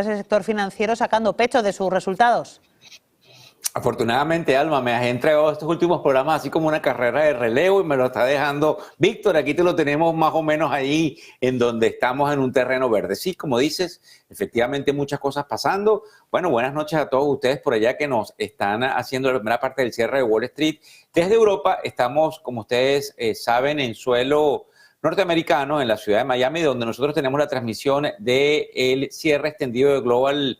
ese sector financiero sacando pecho de sus resultados. Afortunadamente, Alma, me has entregado estos últimos programas así como una carrera de relevo y me lo está dejando Víctor. Aquí te lo tenemos más o menos ahí en donde estamos en un terreno verde. Sí, como dices, efectivamente muchas cosas pasando. Bueno, buenas noches a todos ustedes por allá que nos están haciendo la primera parte del cierre de Wall Street. Desde Europa estamos, como ustedes saben, en suelo norteamericano, en la ciudad de Miami, donde nosotros tenemos la transmisión del cierre extendido de Global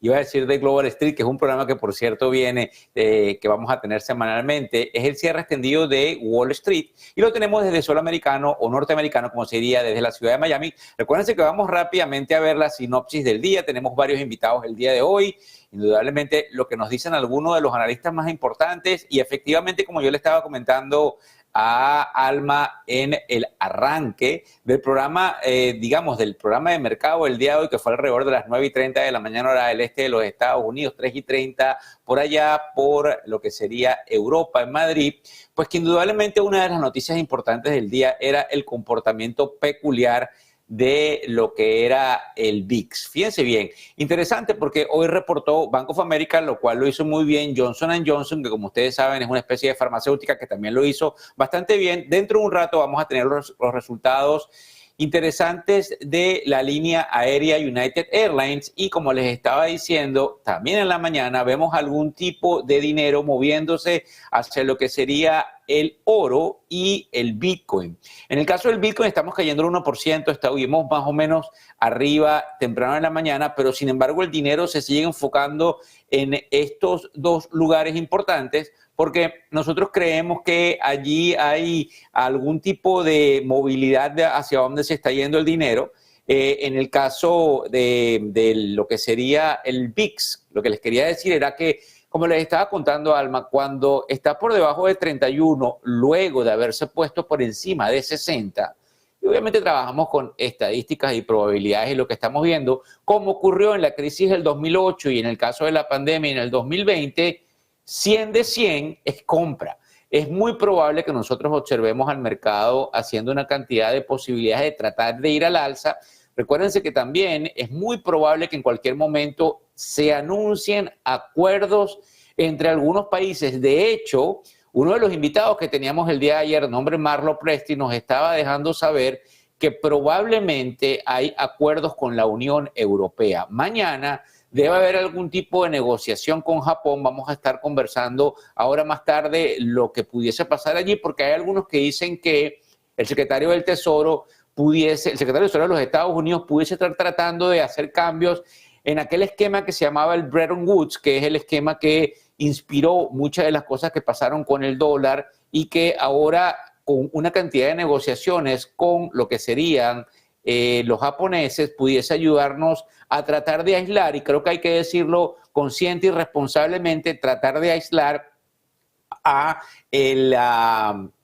iba a decir de Global Street, que es un programa que por cierto viene, que vamos a tener semanalmente, es el cierre extendido de Wall Street y lo tenemos desde suelo americano o norteamericano, como se diría, desde la ciudad de Miami. Recuérdense que vamos rápidamente a ver la sinopsis del día, tenemos varios invitados el día de hoy, indudablemente lo que nos dicen algunos de los analistas más importantes y efectivamente, como yo le estaba comentando a Alma en el arranque del programa, digamos, del programa de mercado el día de hoy, que fue alrededor de las 9:30 de la mañana, hora del este de los Estados Unidos, 3:30 por allá, por lo que sería Europa, en Madrid, pues que indudablemente una de las noticias importantes del día era el comportamiento peculiar de lo que era el VIX. Fíjense bien, interesante porque hoy reportó Bank of America, lo cual lo hizo muy bien, Johnson & Johnson, que como ustedes saben es una especie de farmacéutica que también lo hizo bastante bien. Dentro de un rato vamos a tener los resultados interesantes de la línea aérea United Airlines y como les estaba diciendo, también en la mañana vemos algún tipo de dinero moviéndose hacia lo que sería el oro y el Bitcoin. En el caso del Bitcoin estamos cayendo el 1%, estuvimos más o menos arriba temprano en la mañana, pero sin embargo el dinero se sigue enfocando en estos dos lugares importantes porque nosotros creemos que allí hay algún tipo de movilidad hacia dónde se está yendo el dinero. En el caso de lo que sería el VIX, lo que les quería decir era que, como les estaba contando Alma, cuando está por debajo de 31, luego de haberse puesto por encima de 60, y obviamente trabajamos con estadísticas y probabilidades y lo que estamos viendo, como ocurrió en la crisis del 2008 y en el caso de la pandemia en el 2020, 100 de 100 es compra. Es muy probable que nosotros observemos al mercado haciendo una cantidad de posibilidades de tratar de ir al alza. Recuérdense que también es muy probable que en cualquier momento se anuncien acuerdos entre algunos países. De hecho, uno de los invitados que teníamos el día de ayer, nombre Marlo Presti, nos estaba dejando saber que probablemente hay acuerdos con la Unión Europea. Mañana debe haber algún tipo de negociación con Japón. Vamos a estar conversando ahora más tarde lo que pudiese pasar allí, porque hay algunos que dicen que el secretario del Tesoro el secretario del Tesoro de los Estados Unidos pudiese estar tratando de hacer cambios en aquel esquema que se llamaba el Bretton Woods, que es el esquema que inspiró muchas de las cosas que pasaron con el dólar y que ahora con una cantidad de negociaciones con lo que serían los japoneses pudiese ayudarnos a tratar de aislar, y creo que hay que decirlo consciente y responsablemente, tratar de aislar a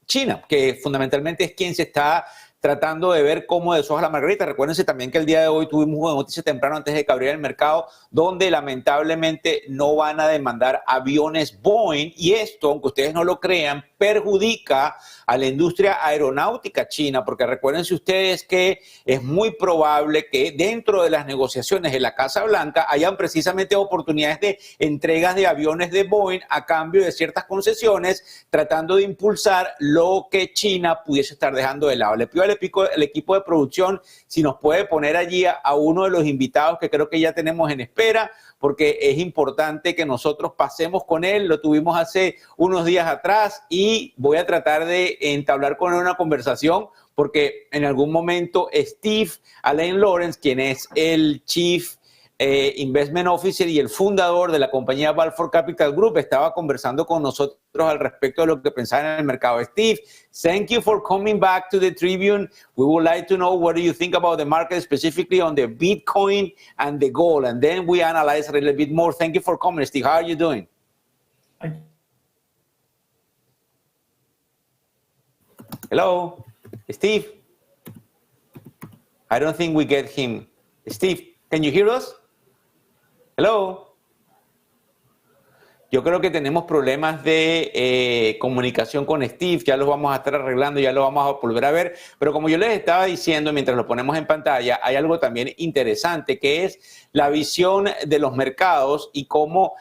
China, que fundamentalmente es quien se está tratando de ver cómo deshoja la margarita. Recuérdense también que el día de hoy tuvimos una noticia temprano antes de que abriera el mercado, donde lamentablemente no van a demandar aviones Boeing, y esto, aunque ustedes no lo crean, perjudica a la industria aeronáutica china, porque recuérdense ustedes que es muy probable que dentro de las negociaciones de la Casa Blanca hayan precisamente oportunidades de entregas de aviones de Boeing a cambio de ciertas concesiones, tratando de impulsar lo que China pudiese estar dejando de lado. Le pido al equipo de producción si nos puede poner allí a uno de los invitados que creo que ya tenemos en espera, porque es importante que nosotros pasemos con él. Lo tuvimos hace unos días atrás y voy a tratar de entablar con él una conversación, porque en algún momento Steve Alain Lawrence, quien es el Chief Investment Officer y el fundador de la compañía Balfour Capital Group, estaba conversando con nosotros al respecto de lo que pensaba en el mercado. Steve, thank you for coming back to the Tribune. We would like to know what do you think about the market, specifically on the Bitcoin and the gold, and then we analyze a little bit more. Thank you for coming, Steve. How are you doing? Hello, Steve. I don't think we get him. Steve, can you hear us? Hello. Yo creo que tenemos problemas de comunicación con Steve, ya los vamos a estar arreglando, ya lo vamos a volver a ver, pero como yo les estaba diciendo mientras lo ponemos en pantalla, hay algo también interesante que es la visión de los mercados y cómo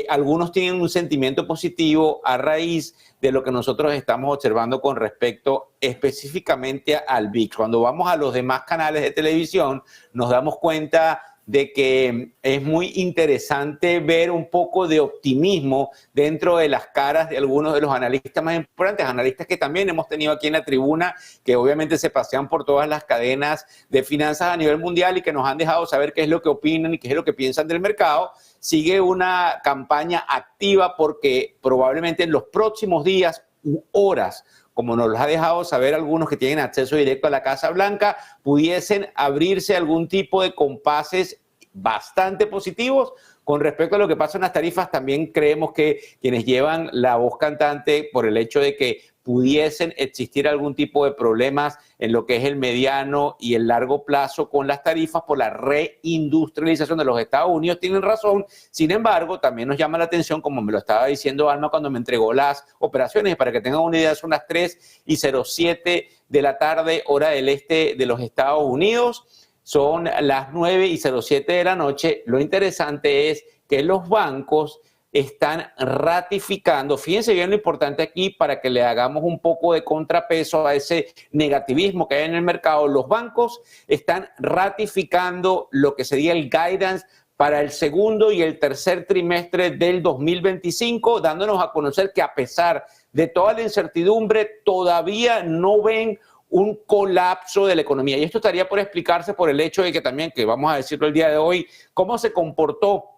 algunos tienen un sentimiento positivo a raíz de lo que nosotros estamos observando con respecto específicamente al VIX. Cuando vamos a los demás canales de televisión, nos damos cuenta de que es muy interesante ver un poco de optimismo dentro de las caras de algunos de los analistas más importantes, analistas que también hemos tenido aquí en la tribuna, que obviamente se pasean por todas las cadenas de finanzas a nivel mundial y que nos han dejado saber qué es lo que opinan y qué es lo que piensan del mercado. Sigue una campaña activa porque probablemente en los próximos días u horas, como nos lo ha dejado saber algunos que tienen acceso directo a la Casa Blanca, pudiesen abrirse algún tipo de compases bastante positivos con respecto a lo que pasa en las tarifas. También creemos que quienes llevan la voz cantante por el hecho de que pudiesen existir algún tipo de problemas en lo que es el mediano y el largo plazo con las tarifas por la reindustrialización de los Estados Unidos, tienen razón. Sin embargo, también nos llama la atención, como me lo estaba diciendo Alma cuando me entregó las operaciones, para que tengan una idea, son las 3:07 de la tarde, hora del este de los Estados Unidos. Son las 9:07 de la noche. Lo interesante es que los bancos están ratificando, fíjense bien lo importante aquí para que le hagamos un poco de contrapeso a ese negativismo que hay en el mercado. Los bancos están ratificando lo que sería el guidance para el segundo y el tercer trimestre del 2025, dándonos a conocer que a pesar de toda la incertidumbre, todavía no ven un colapso de la economía. Y esto estaría por explicarse por el hecho de que también, que vamos a decirlo el día de hoy, cómo se comportó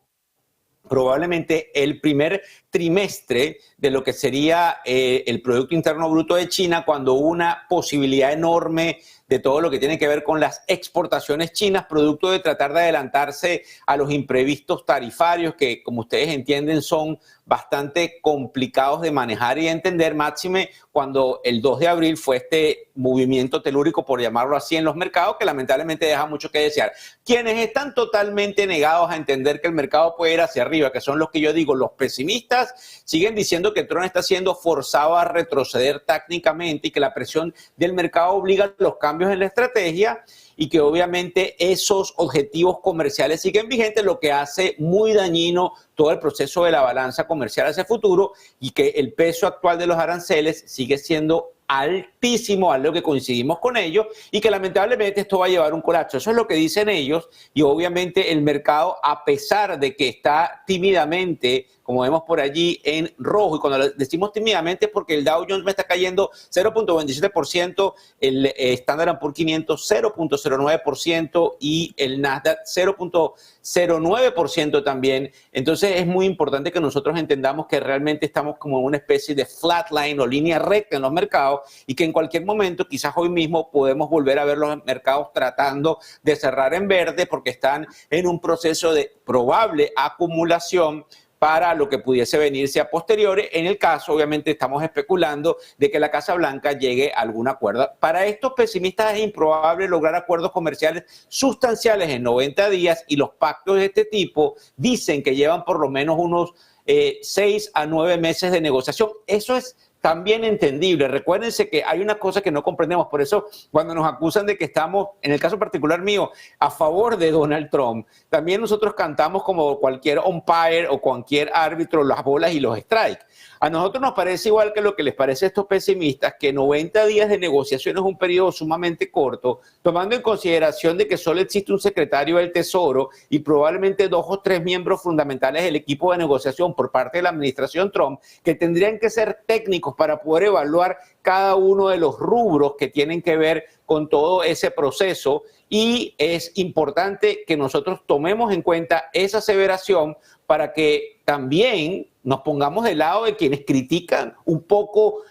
probablemente el primer trimestre de lo que sería el Producto Interno Bruto de China, cuando hubo una posibilidad enorme de todo lo que tiene que ver con las exportaciones chinas, producto de tratar de adelantarse a los imprevistos tarifarios que, como ustedes entienden, son bastante complicados de manejar y de entender, máxime cuando el 2 de abril fue este movimiento telúrico, por llamarlo así, en los mercados, que lamentablemente deja mucho que desear. Quienes están totalmente negados a entender que el mercado puede ir hacia arriba, que son los que yo digo, los pesimistas, siguen diciendo que Trump está siendo forzado a retroceder técnicamente y que la presión del mercado obliga a los cambios en la estrategia y que obviamente esos objetivos comerciales siguen vigentes, lo que hace muy dañino todo el proceso de la balanza comercial hacia el futuro y que el peso actual de los aranceles sigue siendo altísimo, algo que coincidimos con ellos, y que lamentablemente esto va a llevar un colapso. Eso es lo que dicen ellos, y obviamente el mercado, a pesar de que está tímidamente, como vemos por allí, en rojo, y cuando decimos tímidamente es porque el Dow Jones me está cayendo 0.27%, el Standard & Poor's 500 0.09% y el Nasdaq 0.09% también. Entonces es muy importante que nosotros entendamos que realmente estamos como en una especie de flatline o línea recta en los mercados y que en cualquier momento, quizás hoy mismo, podemos volver a ver los mercados tratando de cerrar en verde porque están en un proceso de probable acumulación para lo que pudiese venirse a posteriores. En el caso, obviamente, estamos especulando de que la Casa Blanca llegue a algún acuerdo. Para estos pesimistas es improbable lograr acuerdos comerciales sustanciales en 90 días y los pactos de este tipo dicen que llevan por lo menos unos 6 a 9 meses de negociación. Eso es también entendible. Recuérdense que hay una cosa que no comprendemos. Por eso, cuando nos acusan de que estamos, en el caso particular mío, a favor de Donald Trump, también nosotros cantamos como cualquier umpire o cualquier árbitro las bolas y los strikes. A nosotros nos parece igual que lo que les parece a estos pesimistas, que 90 días de negociación es un periodo sumamente corto, tomando en consideración de que solo existe un secretario del Tesoro y probablemente 2 o 3 miembros fundamentales del equipo de negociación por parte de la administración Trump, que tendrían que ser técnicos para poder evaluar cada uno de los rubros que tienen que ver con todo ese proceso. Y es importante que nosotros tomemos en cuenta esa aseveración para que también nos pongamos del lado de quienes critican un poco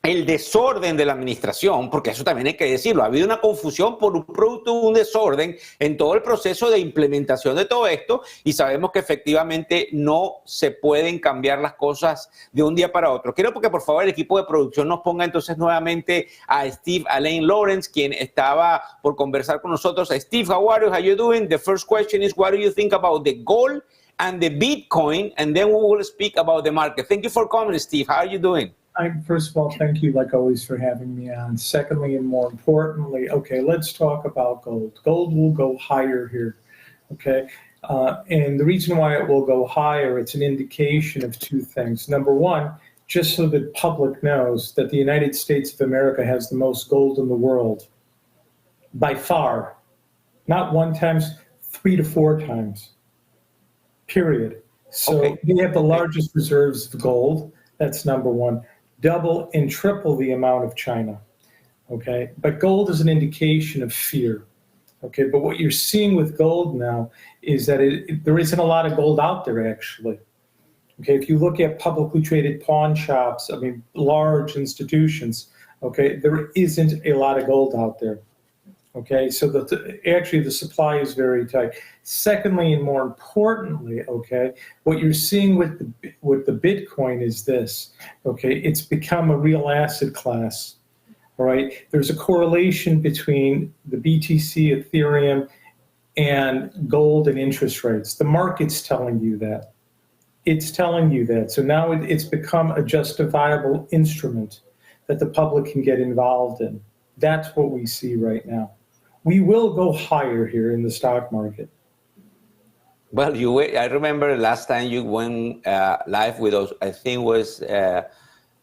el desorden de la administración, porque eso también hay que decirlo. Ha habido una confusión por un producto de un desorden en todo el proceso de implementación de todo esto y sabemos que efectivamente no se pueden cambiar las cosas de un día para otro. Quiero que por favor el equipo de producción nos ponga entonces nuevamente a Steve Alain Lawrence, quien estaba por conversar con nosotros. Steve, how are you? How you doing? The first question is, what do you think about the gold and the Bitcoin, and then we will speak about the market. Thank you for coming, Steve. How are you doing? First of all, thank you, like always, for having me on. Secondly, and more importantly, okay, let's talk about gold. Gold will go higher here, okay? And the reason why it will go higher, it's an indication of two things. Number one, just so the public knows that the United States of America has the most gold in the world, by far. Not one times, 3 to 4 times, period. So we have the largest reserves of gold. That's number one. Double and triple the amount of China, okay? But gold is an indication of fear, okay? But what you're seeing with gold now is that there isn't a lot of gold out there, actually. Okay, if you look at publicly traded pawn shops, I mean, large institutions, okay, there isn't a lot of gold out there. Okay, so actually the supply is very tight. Secondly, and more importantly, okay, what you're seeing with the Bitcoin is this, okay, it's become a real asset class, all right? There's a correlation between the BTC, Ethereum, and gold and interest rates. The market's telling you that. It's telling you that. So now it's become a justifiable instrument that the public can get involved in. That's what we see right now. We will go higher here in the stock market. Well, I remember last time you went live with us, I think it was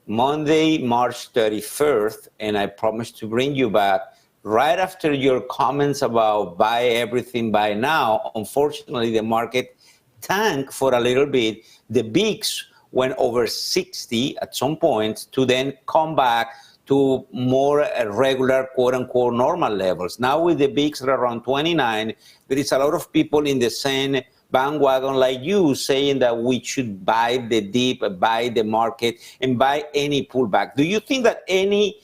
Monday, March 31st, and I promised to bring you back right after your comments about buy everything, buy now. Unfortunately, the market tanked for a little bit. The VIX went over 60 at some point to then come back to more regular, quote-unquote, normal levels. Now with the VIX at around 29, there is a lot of people in the same bandwagon like you saying that we should buy the dip, buy the market, and buy any pullback. Do you think that any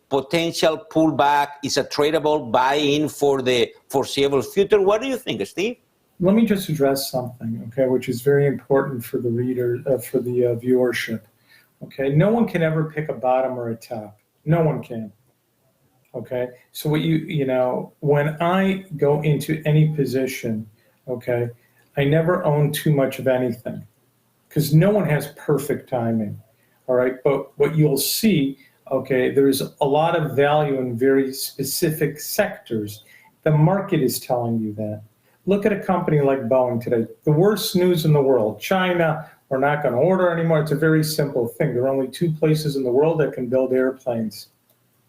potential pullback is a tradable buy-in for the foreseeable future? What do you think, Steve? Let me just address something, okay, which is very important for the reader, for the viewership. Okay, no one can ever pick a bottom or a top. No one can. Okay, so what you know, when I go into any position, okay, I never own too much of anything because no one has perfect timing. All right, but what you'll see, okay, there's a lot of value in very specific sectors. The market is telling you that. Look at a company like Boeing today. The worst news in the world. China, we're not going to order anymore. It's a very simple thing. There are only 2 places in the world that can build airplanes.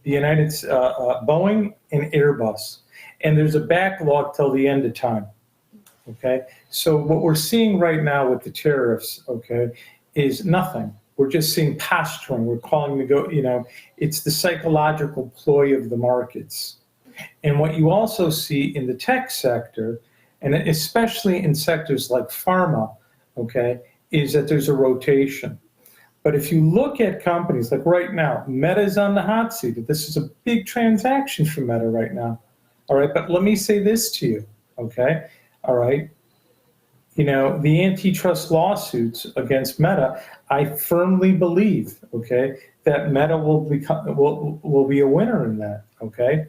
The Boeing and Airbus. And there's a backlog till the end of time. Okay? So what we're seeing right now with the tariffs, okay, is nothing. We're just seeing posturing. We're calling it's the psychological ploy of the markets. And what you also see in the tech sector, and especially in sectors like pharma, okay, is that there's a rotation. But if you look at companies like right now, Meta is on the hot seat. This is a big transaction for Meta right now. All right, but let me say this to you, okay? All right. You know, the antitrust lawsuits against Meta, I firmly believe, okay, that Meta will be a winner in that, okay?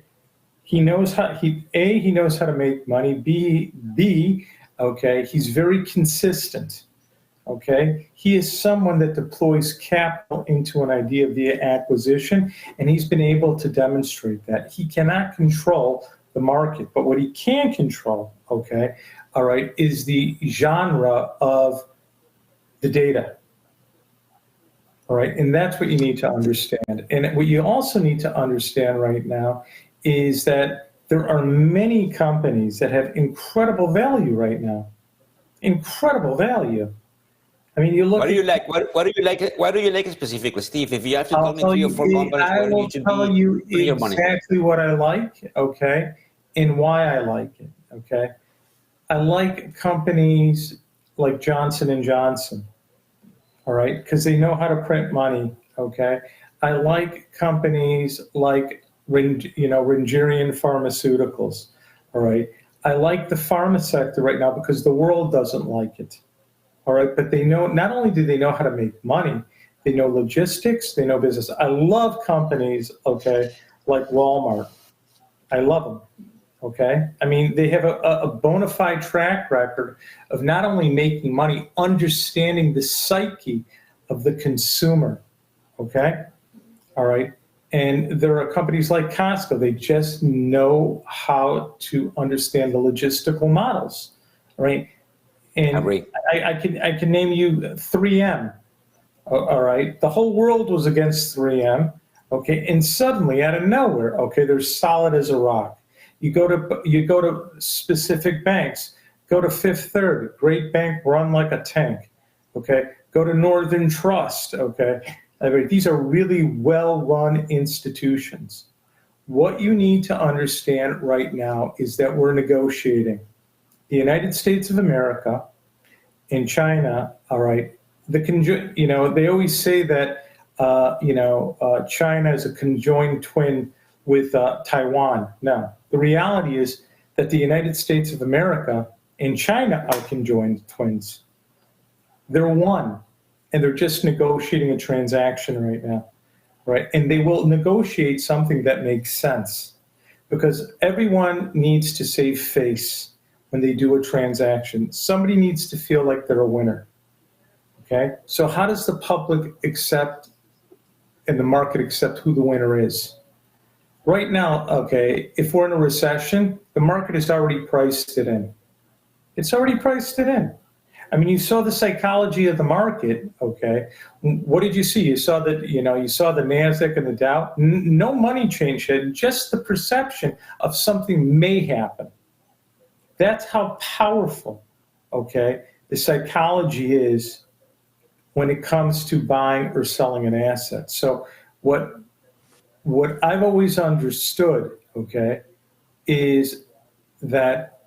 He knows how he knows how to make money. B, okay, he's very consistent. Okay, he is someone that deploys capital into an idea via acquisition, and he's been able to demonstrate that. He cannot control the market, but what he can control, okay, all right, is the genre of the data. All right, and that's what you need to understand. And what you also need to understand right now is that there are many companies that have incredible value right now. Incredible value. I mean, you look. What do you like? What do you like? What do you like specifically, Steve? If you have to tell me 3 or 4 companies, I will tell you exactly what I like, okay, and why I like it, okay. I like companies like Johnson & Johnson, all right, because they know how to print money, okay. I like companies like Ringerian Pharmaceuticals, all right. I like the pharma sector right now because the world doesn't like it. All right, but they know, not only do they know how to make money, they know logistics, they know business. I love companies, okay, like Walmart. I love them, Okay, I mean, they have a bona fide track record of not only making money, understanding the psyche of the consumer. Okay, all right. And there are companies like Costco, they just know how to understand the logistical models, right? And Agree. I can name you 3M, all right? The whole world was against 3M, okay? And suddenly, out of nowhere, okay, they're solid as a rock. You go to specific banks, go to Fifth Third, great bank, run like a tank, okay? Go to Northern Trust, okay? I mean, these are really well-run institutions. What you need to understand right now is that we're negotiating. The United States of America and China, all right, they always say that, China is a conjoined twin with Taiwan. No, the reality is that the United States of America and China are conjoined twins. They're one. And they're just negotiating a transaction right now, right? And they will negotiate something that makes sense because everyone needs to save face when they do a transaction. Somebody needs to feel like they're a winner, okay? So how does the public accept and the market accept who the winner is? Right now, okay, if we're in a recession, the market has already priced it in. It's already priced it in. I mean, you saw the psychology of the market, okay? What did you see? You saw that, you saw the NASDAQ and the Dow. No money change hit, just the perception of something may happen. That's how powerful, okay, the psychology is when it comes to buying or selling an asset. So what I've always understood, okay, is that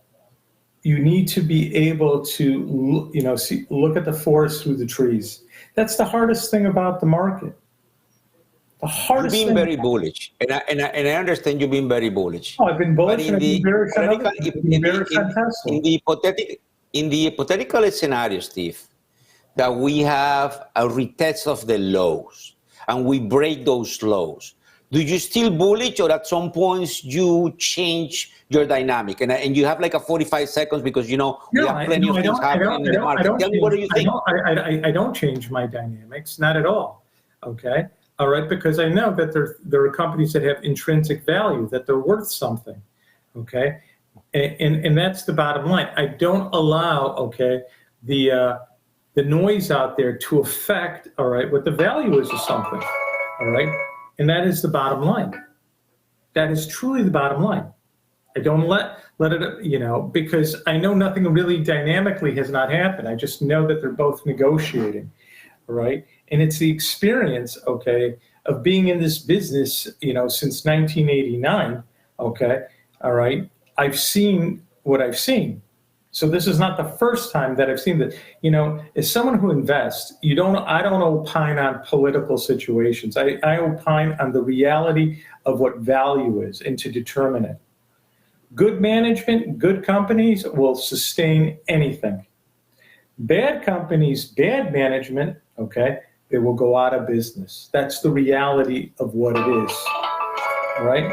you need to be able to, look at the forest through the trees. That's the hardest thing about the market. The hardest You've thing. been very bullish, and I understand you've been very bullish. Oh, I've been bullish, But and I've been very in the hypothetical scenario, Steve, that we have a retest of the lows, and we break those lows, do you still bullish, or at some points you change your dynamic? And you have like a 45 seconds because we have plenty of things happening in the market. Tell me, what do you think? I don't change my dynamics, not at all. Okay, all right, because I know that there are companies that have intrinsic value, that they're worth something. Okay, and that's the bottom line. I don't allow the noise out there to affect what the value is of something. All right. And that is the bottom line. That is truly the bottom line. I don't let it, because I know nothing really dynamically has not happened. I just know that they're both negotiating, right? And it's the experience, of being in this business, since 1989, all right? I've seen what I've seen. So this is not the first time that I've seen that. As someone who invests, I don't opine on political situations. I opine on the reality of what value is and to determine it. Good management, good companies will sustain anything. Bad companies, bad management, they will go out of business. That's the reality of what it is, all right?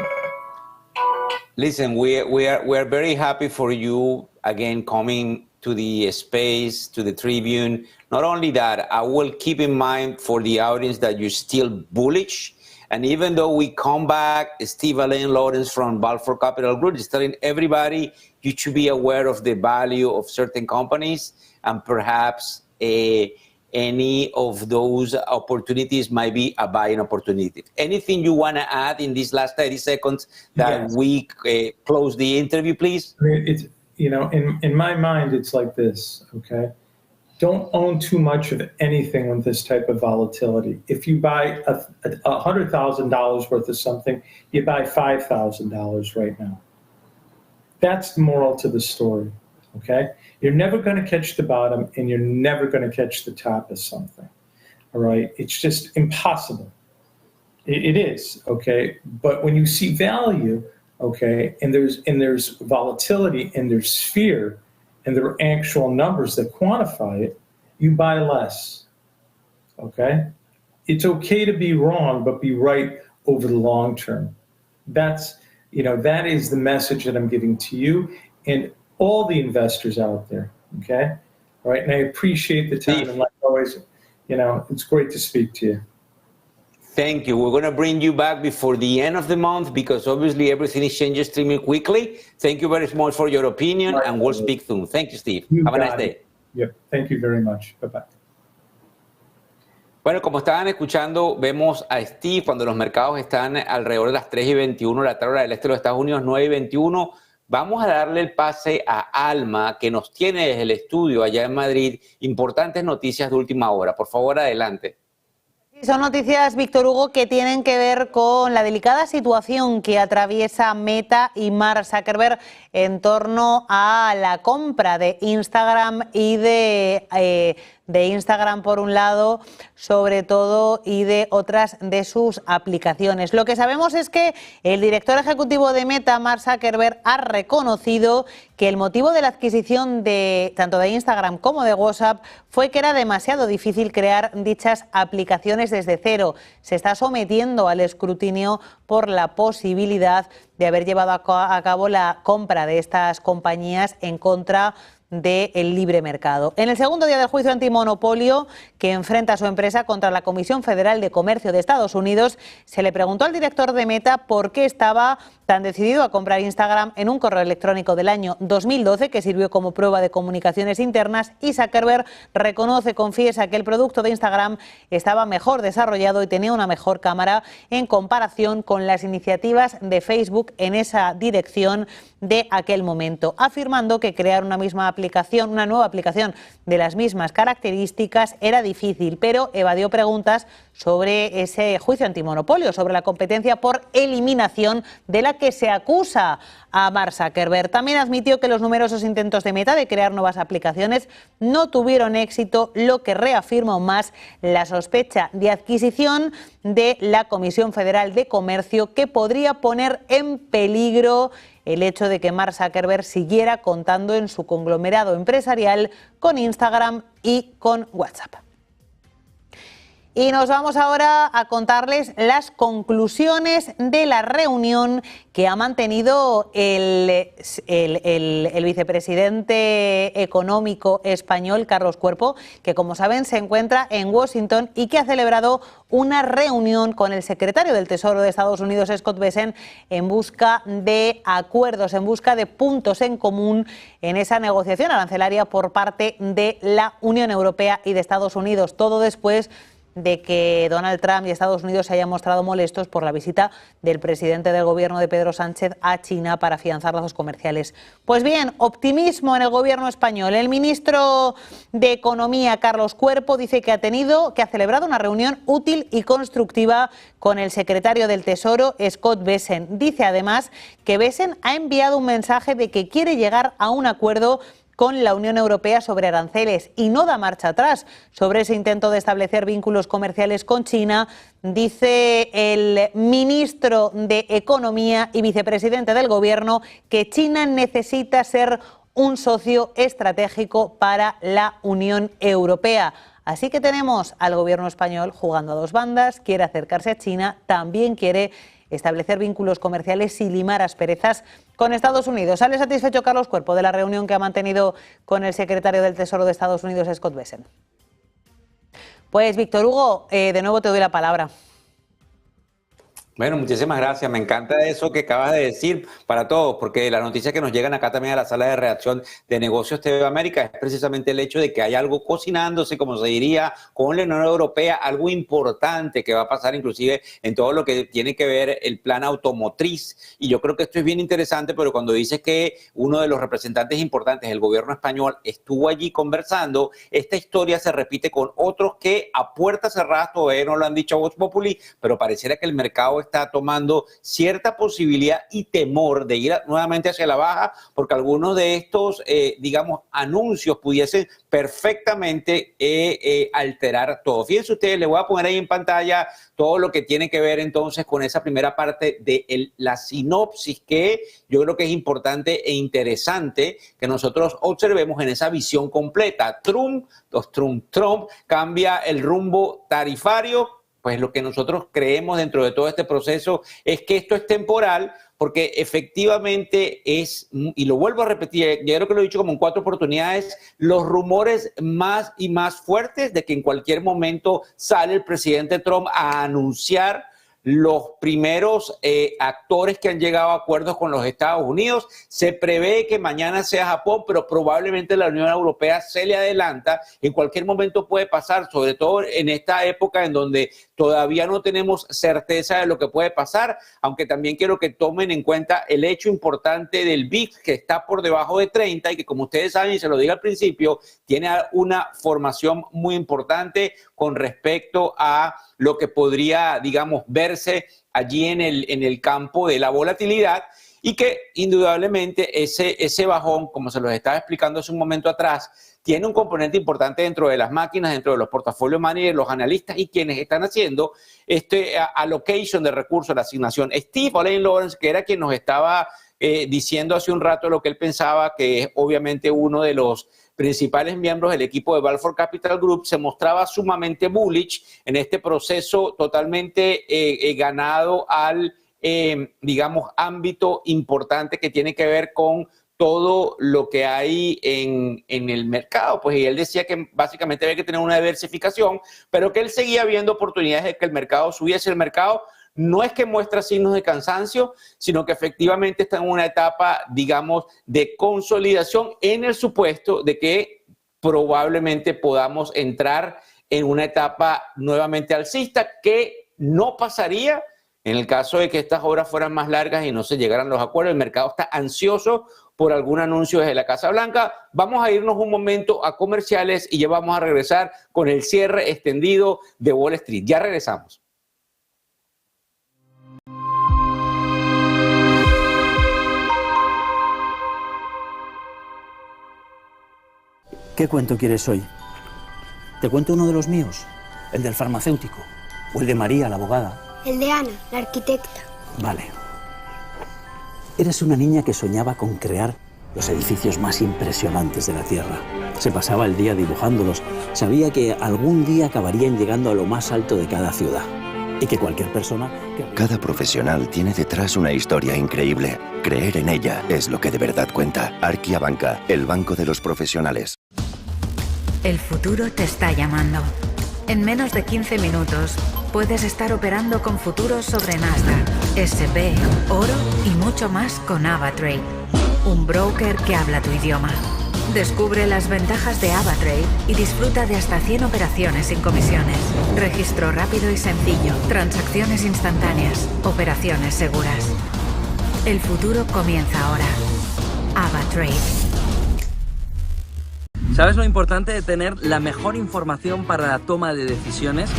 Listen, we are very happy for you again coming to the space, to the Tribune. Not only that, I will keep in mind for the audience that you're still bullish. And even though we come back, Steve Alain Lawrence from Balfour Capital Group is telling everybody you should be aware of the value of certain companies, and perhaps any of those opportunities might be a buying opportunity. Anything you want to add in these last 30 seconds that we close the interview, please? It's, in my mind, it's like this, Don't own too much of anything with this type of volatility. If you buy $100,000 worth of something, you buy $5,000 right now. That's the moral to the story, You're never going to catch the bottom, and you're never going to catch the top of something, all right? It's just impossible. It is, But when you see value, and there's volatility, and there's fear, and there are actual numbers that quantify it, you buy less, It's okay to be wrong, but be right over the long term. That's You know, that is the message that I'm giving to you and all the investors out there, okay? All right, and I appreciate the time, and like always, you know, it's great to speak to you. Thank you. We're going to bring you back before the end of the month because obviously everything is changing extremely quickly. Thank you very much for your opinion, and we'll speak soon. Thank you, Steve. Have a nice day. Yep, thank you very much. Bye-bye. Bueno, como estaban escuchando, vemos a Steve cuando los mercados están alrededor de las 3:21 de la tarde hora del este de los Estados Unidos, 9:21. Vamos a darle el pase a Alma, que nos tiene desde el estudio allá en Madrid importantes noticias de última hora. Por favor, adelante. Son noticias, Víctor Hugo, que tienen que ver con la delicada situación que atraviesa Meta y Mark Zuckerberg en torno a la compra de Instagram y de Instagram por un lado, sobre todo, y de otras de sus aplicaciones. Lo que sabemos es que el director ejecutivo de Meta, Mark Zuckerberg, ha reconocido que el motivo de la adquisición de tanto de Instagram como de WhatsApp fue que era demasiado difícil crear dichas aplicaciones desde cero. Se está sometiendo al escrutinio por la posibilidad de haber llevado a cabo la compra de estas compañías en contra del libre mercado. En el segundo día del juicio antimonopolio que enfrenta a su empresa contra la Comisión Federal de Comercio de Estados Unidos, se le preguntó al director de Meta por qué estaba tan decidido a comprar Instagram en un correo electrónico del año 2012 que sirvió como prueba de comunicaciones internas, y Zuckerberg confiesa que el producto de Instagram estaba mejor desarrollado y tenía una mejor cámara en comparación con las iniciativas de Facebook en esa dirección de aquel momento, afirmando que crear una nueva aplicación de las mismas características era difícil, pero evadió preguntas sobre ese juicio antimonopolio, sobre la competencia por eliminación de la que se acusa a Mark Zuckerberg. También admitió que los numerosos intentos de Meta de crear nuevas aplicaciones no tuvieron éxito, lo que reafirma aún más la sospecha de adquisición de la Comisión Federal de Comercio, que podría poner en peligro el hecho de que Mark Zuckerberg siguiera contando en su conglomerado empresarial con Instagram y con WhatsApp. Y nos vamos ahora a contarles las conclusiones de la reunión que ha mantenido el vicepresidente económico español, Carlos Cuerpo, que, como saben, se encuentra en Washington y que ha celebrado una reunión con el secretario del Tesoro de Estados Unidos, Scott Bessent, en busca de acuerdos, en busca de puntos en común en esa negociación arancelaria por parte de la Unión Europea y de Estados Unidos. Todo después de que Donald Trump y Estados Unidos se hayan mostrado molestos por la visita del presidente del gobierno de Pedro Sánchez a China para afianzar lazos comerciales. Pues bien, optimismo en el gobierno español. El ministro de Economía, Carlos Cuerpo, dice que ha celebrado una reunión útil y constructiva con el secretario del Tesoro, Scott Bessent. Dice además que Bessent ha enviado un mensaje de que quiere llegar a un acuerdo con la Unión Europea sobre aranceles y no da marcha atrás sobre ese intento de establecer vínculos comerciales con China. Dice el ministro de Economía y vicepresidente del Gobierno que China necesita ser un socio estratégico para la Unión Europea. Así que tenemos al Gobierno español jugando a dos bandas, quiere acercarse a China, también quiere establecer vínculos comerciales y limar asperezas con Estados Unidos. ¿Sale satisfecho Carlos Cuerpo de la reunión que ha mantenido con el secretario del Tesoro de Estados Unidos, Scott Bessent? Pues, Víctor Hugo, de nuevo te doy la palabra. Bueno, muchísimas gracias. Me encanta eso que acabas de decir para todos, porque las noticias que nos llegan acá también a la sala de redacción de Negocios TV América es precisamente el hecho de que hay algo cocinándose, como se diría, con la Unión Europea, algo importante que va a pasar inclusive en todo lo que tiene que ver el plan automotriz. Y yo creo que esto es bien interesante, pero cuando dices que uno de los representantes importantes del gobierno español estuvo allí conversando, esta historia se repite con otros que a puertas cerradas todavía no lo han dicho a Vox Populi, pero pareciera que el mercado está tomando cierta posibilidad y temor de ir nuevamente hacia la baja, porque algunos de estos, digamos, anuncios pudiesen perfectamente alterar todo. Fíjense ustedes, les voy a poner ahí en pantalla todo lo que tiene que ver entonces con esa primera parte de la sinopsis, que yo creo que es importante e interesante que nosotros observemos en esa visión completa. Trump cambia el rumbo tarifario. Pues lo que nosotros creemos dentro de todo este proceso es que esto es temporal, porque efectivamente es, y lo vuelvo a repetir, ya creo que lo he dicho como en 4 oportunidades, los rumores más y más fuertes de que en cualquier momento sale el presidente Trump a anunciar los primeros actores que han llegado a acuerdos con los Estados Unidos. Se prevé que mañana sea Japón, pero probablemente la Unión Europea se le adelanta. En cualquier momento puede pasar, sobre todo en esta época en donde todavía no tenemos certeza de lo que puede pasar, aunque también quiero que tomen en cuenta el hecho importante del VIX, que está por debajo de 30 y que, como ustedes saben, y se lo dije al principio, tiene una formación muy importante con respecto a lo que podría, digamos, verse allí en el campo de la volatilidad, y que indudablemente ese bajón, como se los estaba explicando hace un momento atrás, tiene un componente importante dentro de las máquinas, dentro de los portafolios managers, los analistas y quienes están haciendo allocation de recursos, la asignación. Steve Olaine Lawrence, que era quien nos estaba diciendo hace un rato lo que él pensaba, que es obviamente uno de los principales miembros del equipo de Balfour Capital Group, se mostraba sumamente bullish en este proceso totalmente ganado al, digamos, ámbito importante que tiene que ver con todo lo que hay en el mercado. Pues y él decía que básicamente había que tener una diversificación, pero que él seguía viendo oportunidades de que el mercado subiese. El mercado no es que muestra signos de cansancio, sino que efectivamente está en una etapa, digamos, de consolidación, en el supuesto de que probablemente podamos entrar en una etapa nuevamente alcista, que no pasaría en el caso de que estas horas fueran más largas y no se llegaran los acuerdos. El mercado está ansioso por algún anuncio desde la Casa Blanca. Vamos a irnos un momento a comerciales y ya vamos a regresar con el cierre extendido de Wall Street. Ya regresamos. ¿Qué cuento quieres hoy? ¿Te cuento uno de los míos? ¿El del farmacéutico? ¿O el de María, la abogada? El de Ana, la arquitecta. Vale. Eres una niña que soñaba con crear los edificios más impresionantes de la Tierra. Se pasaba el día dibujándolos. Sabía que algún día acabarían llegando a lo más alto de cada ciudad. Y que cualquier persona... Cada profesional tiene detrás una historia increíble. Creer en ella es lo que de verdad cuenta. Arkia Banca, el banco de los profesionales. El futuro te está llamando. En menos de 15 minutos puedes estar operando con futuros sobre Nasdaq, S&P, oro y mucho más con AvaTrade, un broker que habla tu idioma. Descubre las ventajas de AvaTrade y disfruta de hasta 100 operaciones sin comisiones. Registro rápido y sencillo, transacciones instantáneas, operaciones seguras. El futuro comienza ahora. AvaTrade. ¿Sabes lo importante de tener la mejor información para la toma de decisiones?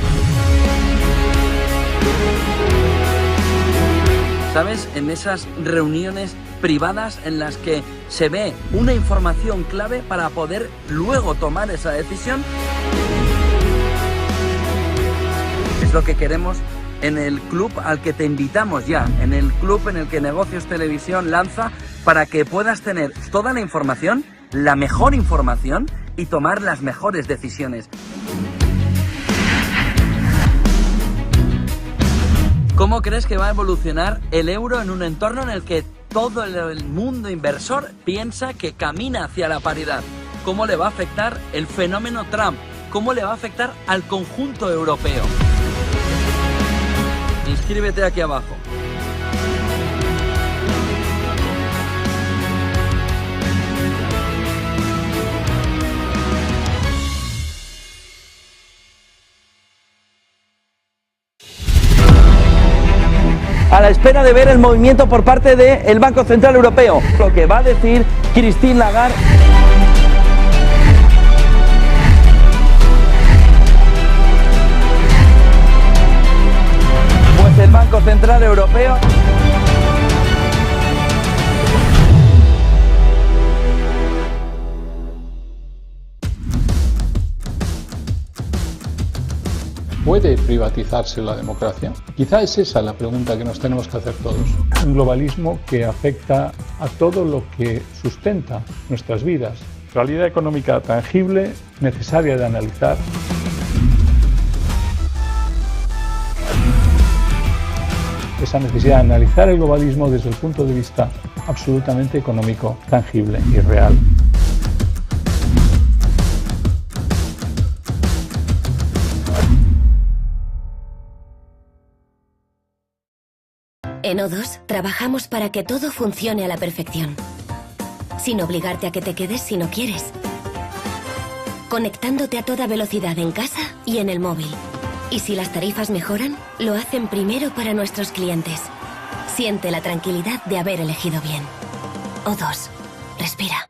¿Sabes? En esas reuniones privadas en las que se ve una información clave para poder luego tomar esa decisión. Es lo que queremos en el club al que te invitamos ya, en el club en el que Negocios Televisión lanza, para que puedas tener toda la información, la mejor información y tomar las mejores decisiones. ¿Cómo crees que va a evolucionar el euro en un entorno en el que todo el mundo inversor piensa que camina hacia la paridad? ¿Cómo le va a afectar el fenómeno Trump? ¿Cómo le va a afectar al conjunto europeo? Inscríbete aquí abajo. A la espera de ver el movimiento por parte del Banco Central Europeo, lo que va a decir Christine Lagarde. Pues el Banco Central Europeo... ¿Puede privatizarse la democracia? Quizá es esa la pregunta que nos tenemos que hacer todos. Un globalismo que afecta a todo lo que sustenta nuestras vidas. Realidad económica tangible, necesaria de analizar. esa necesidad de analizar el globalismo desde el punto de vista absolutamente económico, tangible y real. En O2 trabajamos para que todo funcione a la perfección, sin obligarte a que te quedes si no quieres, conectándote a toda velocidad en casa y en el móvil. Y si las tarifas mejoran, lo hacen primero para nuestros clientes. Siente la tranquilidad de haber elegido bien. O2. Respira.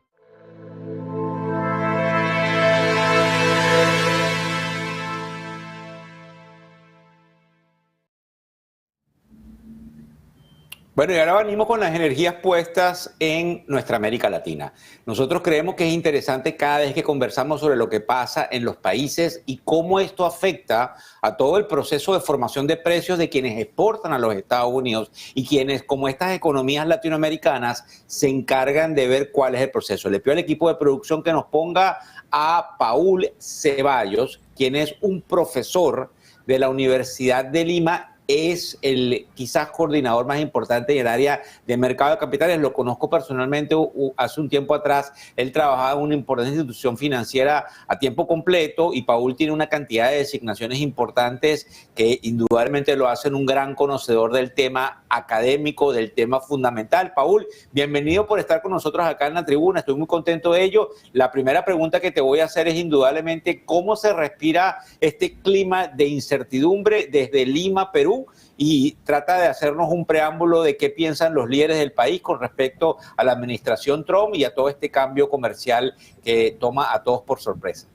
Bueno, y ahora venimos con las energías puestas en nuestra América Latina. Nosotros creemos que es interesante cada vez que conversamos sobre lo que pasa en los países y cómo esto afecta a todo el proceso de formación de precios de quienes exportan a los Estados Unidos y quienes, como estas economías latinoamericanas, se encargan de ver cuál es el proceso. Le pido al equipo de producción que nos ponga a Paul Ceballos, quien es un profesor de la Universidad de Lima. Es el quizás coordinador más importante en el área de mercado de capitales. Lo conozco personalmente hace un tiempo atrás. Él trabajaba en una importante institución financiera a tiempo completo y Paul tiene una cantidad de designaciones importantes que indudablemente lo hacen un gran conocedor del tema académico, del tema fundamental. Paul, bienvenido por estar con nosotros acá en la tribuna. Estoy muy contento de ello. La primera pregunta que te voy a hacer es indudablemente cómo se respira este clima de incertidumbre desde Lima, Perú, y trata de hacernos un preámbulo de qué piensan los líderes del país con respecto a la administración Trump y a todo este cambio comercial que toma a todos por sorpresa.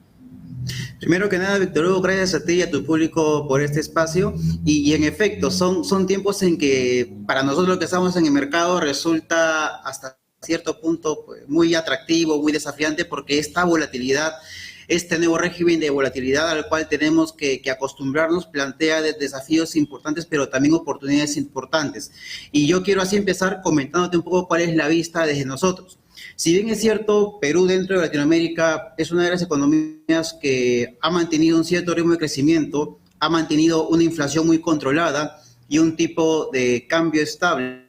Primero que nada, Víctor Hugo, gracias a ti y a tu público por este espacio. Y en efecto, son tiempos en que para nosotros los que estamos en el mercado resulta hasta cierto punto pues, muy atractivo, muy desafiante, porque esta volatilidad, este nuevo régimen de volatilidad al cual tenemos que acostumbrarnos plantea desafíos importantes, pero también oportunidades importantes. Y yo quiero así empezar comentándote un poco cuál es la vista desde nosotros. Si bien es cierto, Perú dentro de Latinoamérica es una de las economías que ha mantenido un cierto ritmo de crecimiento, ha mantenido una inflación muy controlada y un tipo de cambio estable.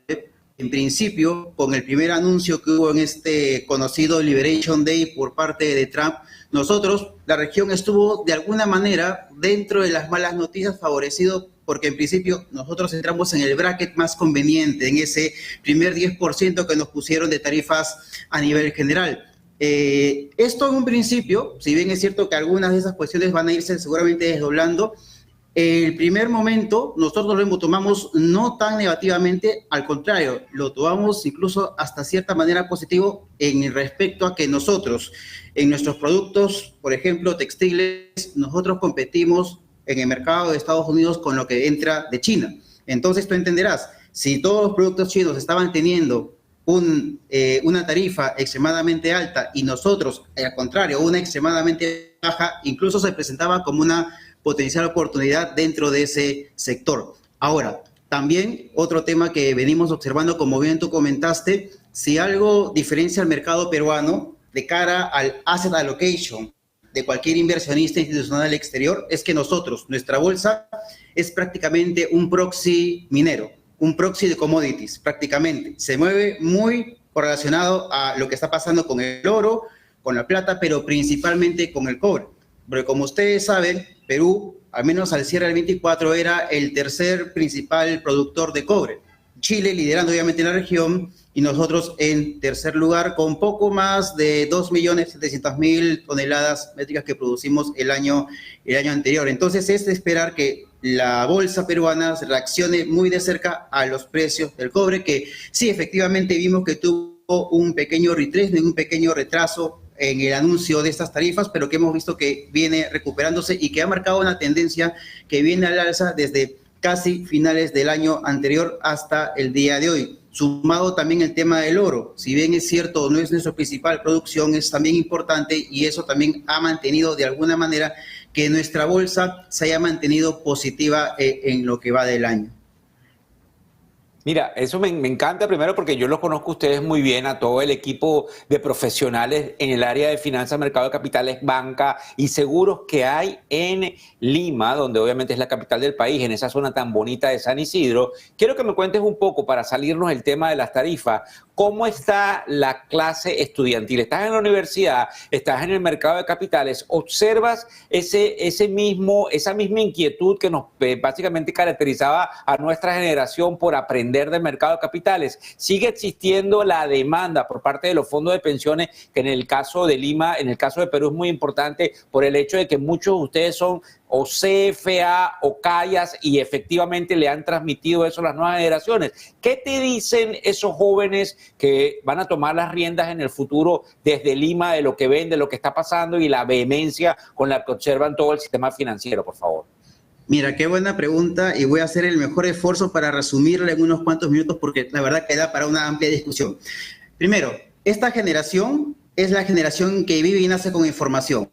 En principio, con el primer anuncio que hubo en este conocido Liberation Day por parte de Trump, nosotros, la región estuvo de alguna manera dentro de las malas noticias favorecido porque en principio nosotros entramos en el bracket más conveniente, en ese primer 10% que nos pusieron de tarifas a nivel general. Esto en un principio, si bien es cierto que algunas de esas cuestiones van a irse seguramente desdoblando, el primer momento nosotros lo tomamos no tan negativamente, al contrario, lo tomamos incluso hasta cierta manera positivo en respecto a que nosotros, en nuestros productos, por ejemplo, textiles, nosotros competimos en el mercado de Estados Unidos con lo que entra de China. Entonces tú entenderás, si todos los productos chinos estaban teniendo una tarifa extremadamente alta y nosotros, al contrario, una extremadamente baja, incluso se presentaba como una potencial oportunidad dentro de ese sector. Ahora, también otro tema que venimos observando, como bien tú comentaste, si algo diferencia al mercado peruano de cara al asset allocation de cualquier inversionista institucional al exterior, es que nosotros, nuestra bolsa, es prácticamente un proxy minero, un proxy de commodities, prácticamente. Se mueve muy correlacionado a lo que está pasando con el oro, con la plata, pero principalmente con el cobre. Porque como ustedes saben, Perú, al menos al cierre del 24, era el tercer principal productor de cobre. Chile liderando obviamente la región y nosotros en tercer lugar con poco más de 2.700.000 toneladas métricas que producimos el año anterior. Entonces es de esperar que la bolsa peruana reaccione muy de cerca a los precios del cobre, que sí, efectivamente vimos que tuvo un pequeño retraso, un pequeño retraso en el anuncio de estas tarifas, pero que hemos visto que viene recuperándose y que ha marcado una tendencia que viene al alza desde casi finales del año anterior hasta el día de hoy. Sumado también el tema del oro, si bien es cierto, no es nuestra principal producción, es también importante y eso también ha mantenido de alguna manera que nuestra bolsa se haya mantenido positiva en lo que va del año. Mira, eso me encanta primero porque yo los conozco a ustedes muy bien, a todo el equipo de profesionales en el área de finanzas, mercado de capitales, banca y seguros que hay en Lima, donde obviamente es la capital del país, en esa zona tan bonita de San Isidro. Quiero que me cuentes un poco, para salirnos del tema de las tarifas, ¿cómo está la clase estudiantil? Estás en la universidad, estás en el mercado de capitales, ¿observas esa misma inquietud que nos básicamente caracterizaba a nuestra generación por aprender del mercado de capitales? ¿Sigue existiendo la demanda por parte de los fondos de pensiones, que en el caso de Lima, en el caso de Perú es muy importante por el hecho de que muchos de ustedes son o CFA o CAIAS y efectivamente le han transmitido eso a las nuevas generaciones? ¿Qué te dicen esos jóvenes que van a tomar las riendas en el futuro desde Lima de lo que ven, de lo que está pasando y la vehemencia con la que observan todo el sistema financiero, por favor? Mira, qué buena pregunta, y voy a hacer el mejor esfuerzo para resumirla en unos cuantos minutos porque la verdad que da para una amplia discusión. Primero, esta generación es la generación que vive y nace con información.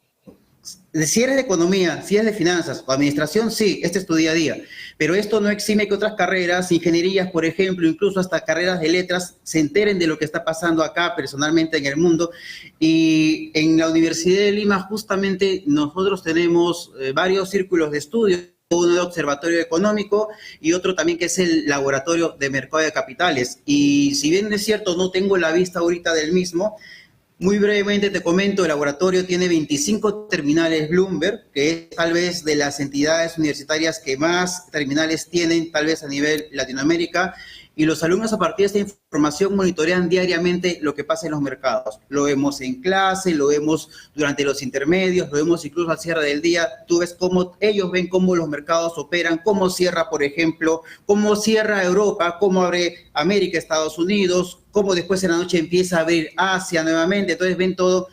Si eres de economía, si eres de finanzas o administración, sí, este es tu día a día. Pero esto no exime que otras carreras, ingenierías, por ejemplo, incluso hasta carreras de letras, se enteren de lo que está pasando acá personalmente en el mundo. Y en la Universidad de Lima, justamente, nosotros tenemos varios círculos de estudio. Uno de observatorio económico y otro también que es el laboratorio de mercado de capitales. Y si bien es cierto, no tengo la vista ahorita del mismo, muy brevemente te comento, el laboratorio tiene 25 terminales Bloomberg, que es tal vez de las entidades universitarias que más terminales tienen, tal vez a nivel Latinoamérica, y los alumnos a partir de esta información monitorean diariamente lo que pasa en los mercados. Lo vemos en clase, lo vemos durante los intermedios, lo vemos incluso al cierre del día. Tú ves cómo ellos ven cómo los mercados operan, cómo cierra, por ejemplo, cómo cierra Europa, cómo abre América, Estados Unidos, cómo después en la noche empieza a abrir Asia nuevamente. Entonces ven todo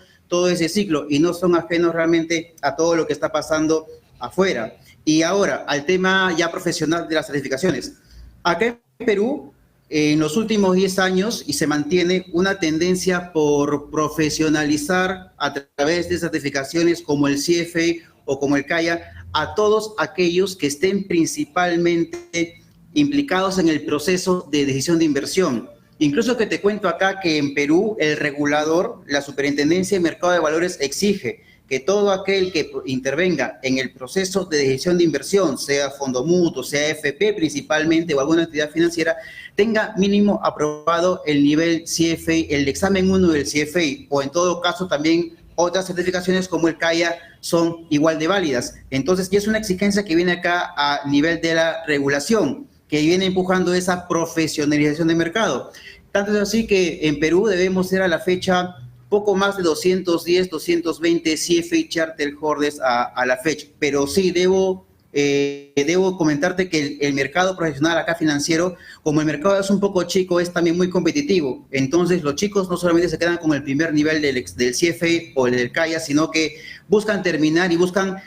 ese ciclo y no son ajenos realmente a todo lo que está pasando afuera. Y ahora, al tema ya profesional de las certificaciones. Acá en Perú, en los últimos 10 años, y se mantiene una tendencia por profesionalizar a través de certificaciones como el CFA o como el CAIA a todos aquellos que estén principalmente implicados en el proceso de decisión de inversión. Incluso que te cuento acá que en Perú el regulador, la Superintendencia de Mercado de Valores, exige que todo aquel que intervenga en el proceso de decisión de inversión, sea fondo mutuo, sea FP principalmente o alguna entidad financiera, tenga mínimo aprobado el nivel CFA, el examen 1 del CFA, o en todo caso también otras certificaciones como el CAIA son igual de válidas. Entonces, ya es una exigencia que viene acá a nivel de la regulación, que viene empujando esa profesionalización de mercado. Tanto es así que en Perú debemos ser a la fecha poco más de 210, 220 CFA Charter Holders a la fecha. Pero sí, debo comentarte que el mercado profesional acá financiero, como el mercado es un poco chico, es también muy competitivo. Entonces, los chicos no solamente se quedan con el primer nivel del CFA o del CAIA, sino que buscan terminar y buscan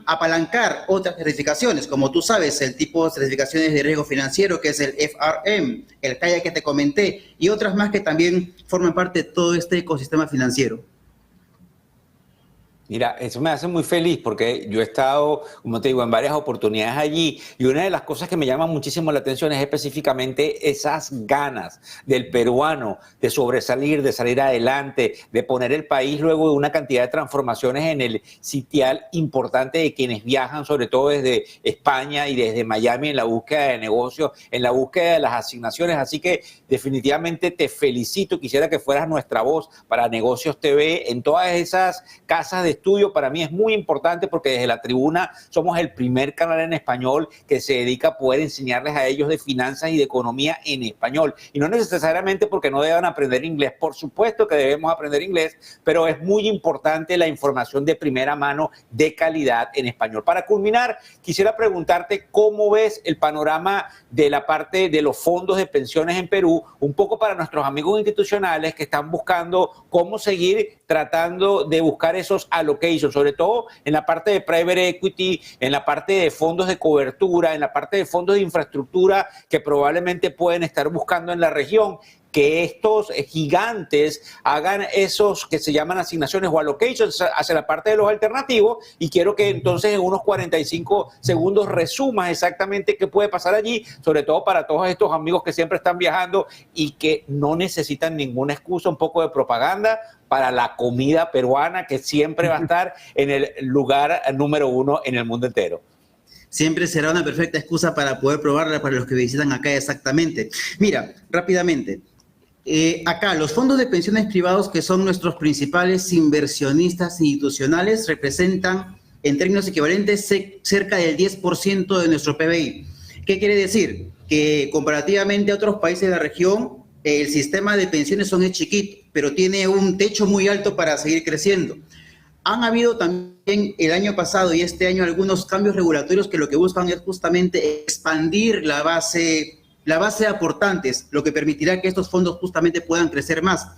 apalancar otras certificaciones, como tú sabes, el tipo de certificaciones de riesgo financiero, que es el FRM, el CAIA que te comenté, y otras más que también forman parte de todo este ecosistema financiero. Mira, eso me hace muy feliz porque yo he estado, como te digo, en varias oportunidades allí, y una de las cosas que me llama muchísimo la atención es específicamente esas ganas del peruano de sobresalir, de salir adelante, de poner el país luego de una cantidad de transformaciones en el sitial importante de quienes viajan, sobre todo desde España y desde Miami, en la búsqueda de negocios, en la búsqueda de las asignaciones. Así que definitivamente te felicito. Quisiera que fueras nuestra voz para Negocios TV en todas esas casas de estudio. Para mí es muy importante porque desde la tribuna somos el primer canal en español que se dedica a poder enseñarles a ellos de finanzas y de economía en español. Y no necesariamente porque no deban aprender inglés, por supuesto que debemos aprender inglés, pero es muy importante la información de primera mano de calidad en español. Para culminar, quisiera preguntarte cómo ves el panorama de la parte de los fondos de pensiones en Perú, un poco para nuestros amigos institucionales que están buscando cómo seguir tratando de buscar esos allocations, sobre todo en la parte de private equity, en la parte de fondos de cobertura, en la parte de fondos de infraestructura que probablemente pueden estar buscando en la región. que estos gigantes hagan esos que se llaman asignaciones o allocations hacia la parte de los alternativos, y quiero que entonces en unos 45 segundos resumas exactamente qué puede pasar allí, sobre todo para todos estos amigos que siempre están viajando y que no necesitan ninguna excusa, un poco de propaganda para la comida peruana, que siempre va a estar en el lugar número 1 en el mundo entero. Siempre será una perfecta excusa para poder probarla para los que visitan acá, exactamente. Mira, rápidamente, acá los fondos de pensiones privados, que son nuestros principales inversionistas institucionales, representan en términos equivalentes cerca del 10% de nuestro PBI. ¿Qué quiere decir? Que comparativamente a otros países de la región, el sistema de pensiones es chiquito, pero tiene un techo muy alto para seguir creciendo. Han habido también el año pasado y este año algunos cambios regulatorios que lo que buscan es justamente expandir la base de aportantes, lo que permitirá que estos fondos justamente puedan crecer más.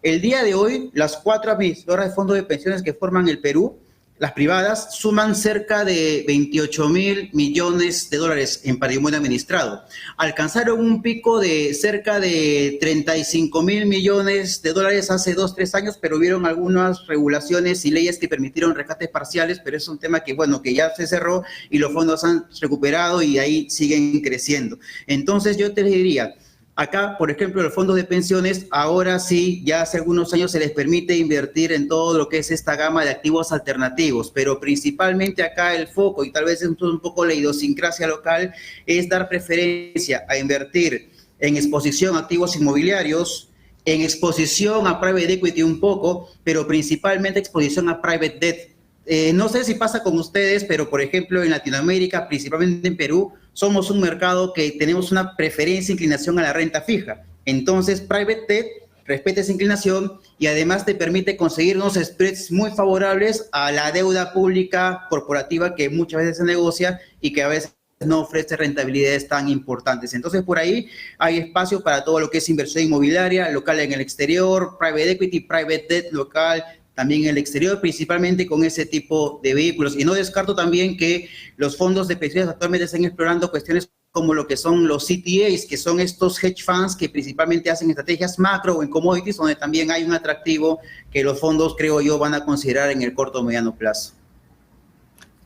El día de hoy, las 4 administradoras de fondos de pensiones que forman el Perú, las privadas, suman cerca de 28.000 millones de dólares en patrimonio administrado. Alcanzaron un pico de cerca de 35.000 millones de dólares hace 2-3 años, pero hubieron algunas regulaciones y leyes que permitieron rescates parciales, pero es un tema que, bueno, que ya se cerró y los fondos han recuperado y ahí siguen creciendo. Entonces yo te diría, acá, por ejemplo, los fondos de pensiones, ahora sí, ya hace algunos años se les permite invertir en todo lo que es esta gama de activos alternativos, pero principalmente acá el foco, y tal vez es un poco la idiosincrasia local, es dar preferencia a invertir en exposición a activos inmobiliarios, en exposición a private equity un poco, pero principalmente exposición a private debt. No sé si pasa con ustedes, pero por ejemplo en Latinoamérica, principalmente en Perú, somos un mercado que tenemos una preferencia, inclinación a la renta fija. Entonces, private debt respeta esa inclinación y además te permite conseguir unos spreads muy favorables a la deuda pública corporativa que muchas veces se negocia y que a veces no ofrece rentabilidades tan importantes. Entonces, por ahí hay espacio para todo lo que es inversión inmobiliaria, local en el exterior, private equity, private debt local, también en el exterior, principalmente con ese tipo de vehículos. Y no descarto también que los fondos de pensiones actualmente están explorando cuestiones como lo que son los CTAs, que son estos hedge funds que principalmente hacen estrategias macro o en commodities, donde también hay un atractivo que los fondos, creo yo, van a considerar en el corto o mediano plazo.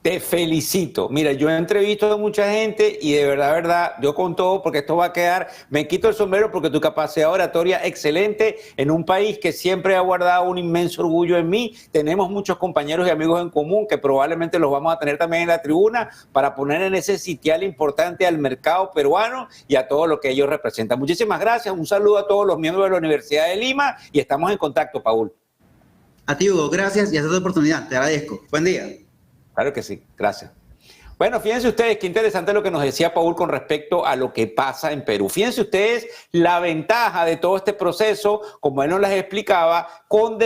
Te felicito. Mira, yo he entrevistado a mucha gente y de verdad, yo con todo, porque esto va a quedar, me quito el sombrero porque tu capacidad oratoria excelente en un país que siempre ha guardado un inmenso orgullo en mí. Tenemos muchos compañeros y amigos en común que probablemente los vamos a tener también en la tribuna para poner en ese sitial importante al mercado peruano y a todo lo que ellos representan. Muchísimas gracias. Un saludo a todos los miembros de la Universidad de Lima y estamos en contacto, Paul. A ti, Hugo, gracias y hasta otra oportunidad. Te agradezco. Buen día. Claro que sí, gracias. Bueno, fíjense ustedes qué interesante lo que nos decía Paul con respecto a lo que pasa en Perú. Fíjense ustedes la ventaja de todo este proceso, como él nos las explicaba, con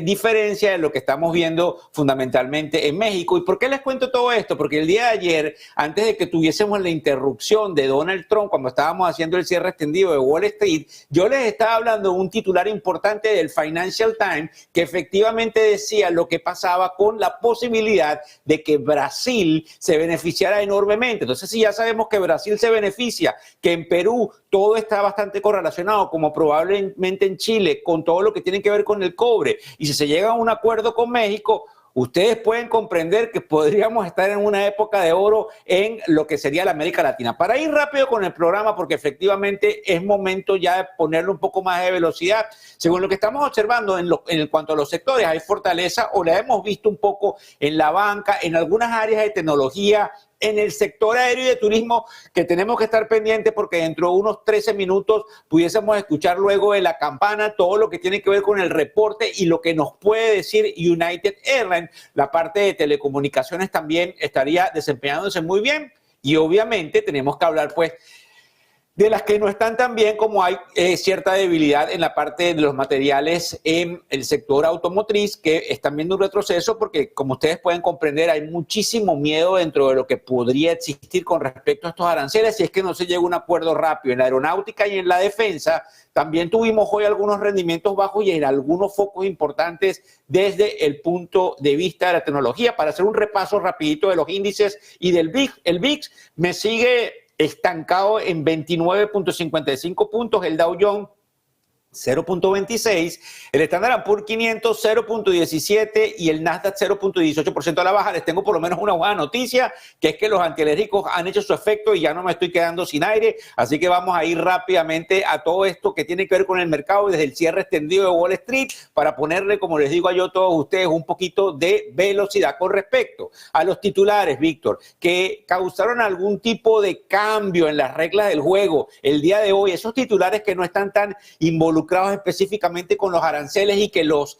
diferencia de lo que estamos viendo fundamentalmente en México. ¿Y por qué les cuento todo esto? Porque el día de ayer, antes de que tuviésemos la interrupción de Donald Trump, cuando estábamos haciendo el cierre extendido de Wall Street, yo les estaba hablando de un titular importante del Financial Times que efectivamente decía lo que pasaba con la posibilidad de que Brasil se beneficiara enormemente. Entonces, si ya sabemos que Brasil se beneficia, que en Perú todo está bastante correlacionado, como probablemente en Chile, con todo lo que tiene que ver con el cobre, y si se llega a un acuerdo con México, ustedes pueden comprender que podríamos estar en una época de oro en lo que sería la América Latina. Para ir rápido con el programa, porque efectivamente es momento ya de ponerle un poco más de velocidad. Según lo que estamos observando en cuanto a los sectores, hay fortaleza, o la hemos visto un poco en la banca, en algunas áreas de tecnología, en el sector aéreo y de turismo, que tenemos que estar pendientes porque dentro de unos 13 minutos pudiésemos escuchar luego de la campana todo lo que tiene que ver con el reporte y lo que nos puede decir United Airlines. La parte de telecomunicaciones también estaría desempeñándose muy bien y obviamente tenemos que hablar pues de las que no están tan bien, como hay cierta debilidad en la parte de los materiales en el sector automotriz, que están viendo un retroceso porque, como ustedes pueden comprender, hay muchísimo miedo dentro de lo que podría existir con respecto a estos aranceles si es que no se llega a un acuerdo rápido. En la aeronáutica y en la defensa también tuvimos hoy algunos rendimientos bajos y en algunos focos importantes desde el punto de vista de la tecnología. Para hacer un repaso rapidito de los índices y del VIX, el VIX me sigue estancado en 29.55 puntos, el Dow Jones 0.26, el Standard & Poor's 500 0.17 y el Nasdaq 0.18% a la baja. Les tengo por lo menos una buena noticia, que es que los antialérgicos han hecho su efecto y ya no me estoy quedando sin aire, así que vamos a ir rápidamente a todo esto que tiene que ver con el mercado desde el cierre extendido de Wall Street para ponerle, como les digo a yo a todos ustedes, un poquito de velocidad con respecto a los titulares, Víctor, que causaron algún tipo de cambio en las reglas del juego el día de hoy, esos titulares que no están tan involucrados específicamente con los aranceles y que los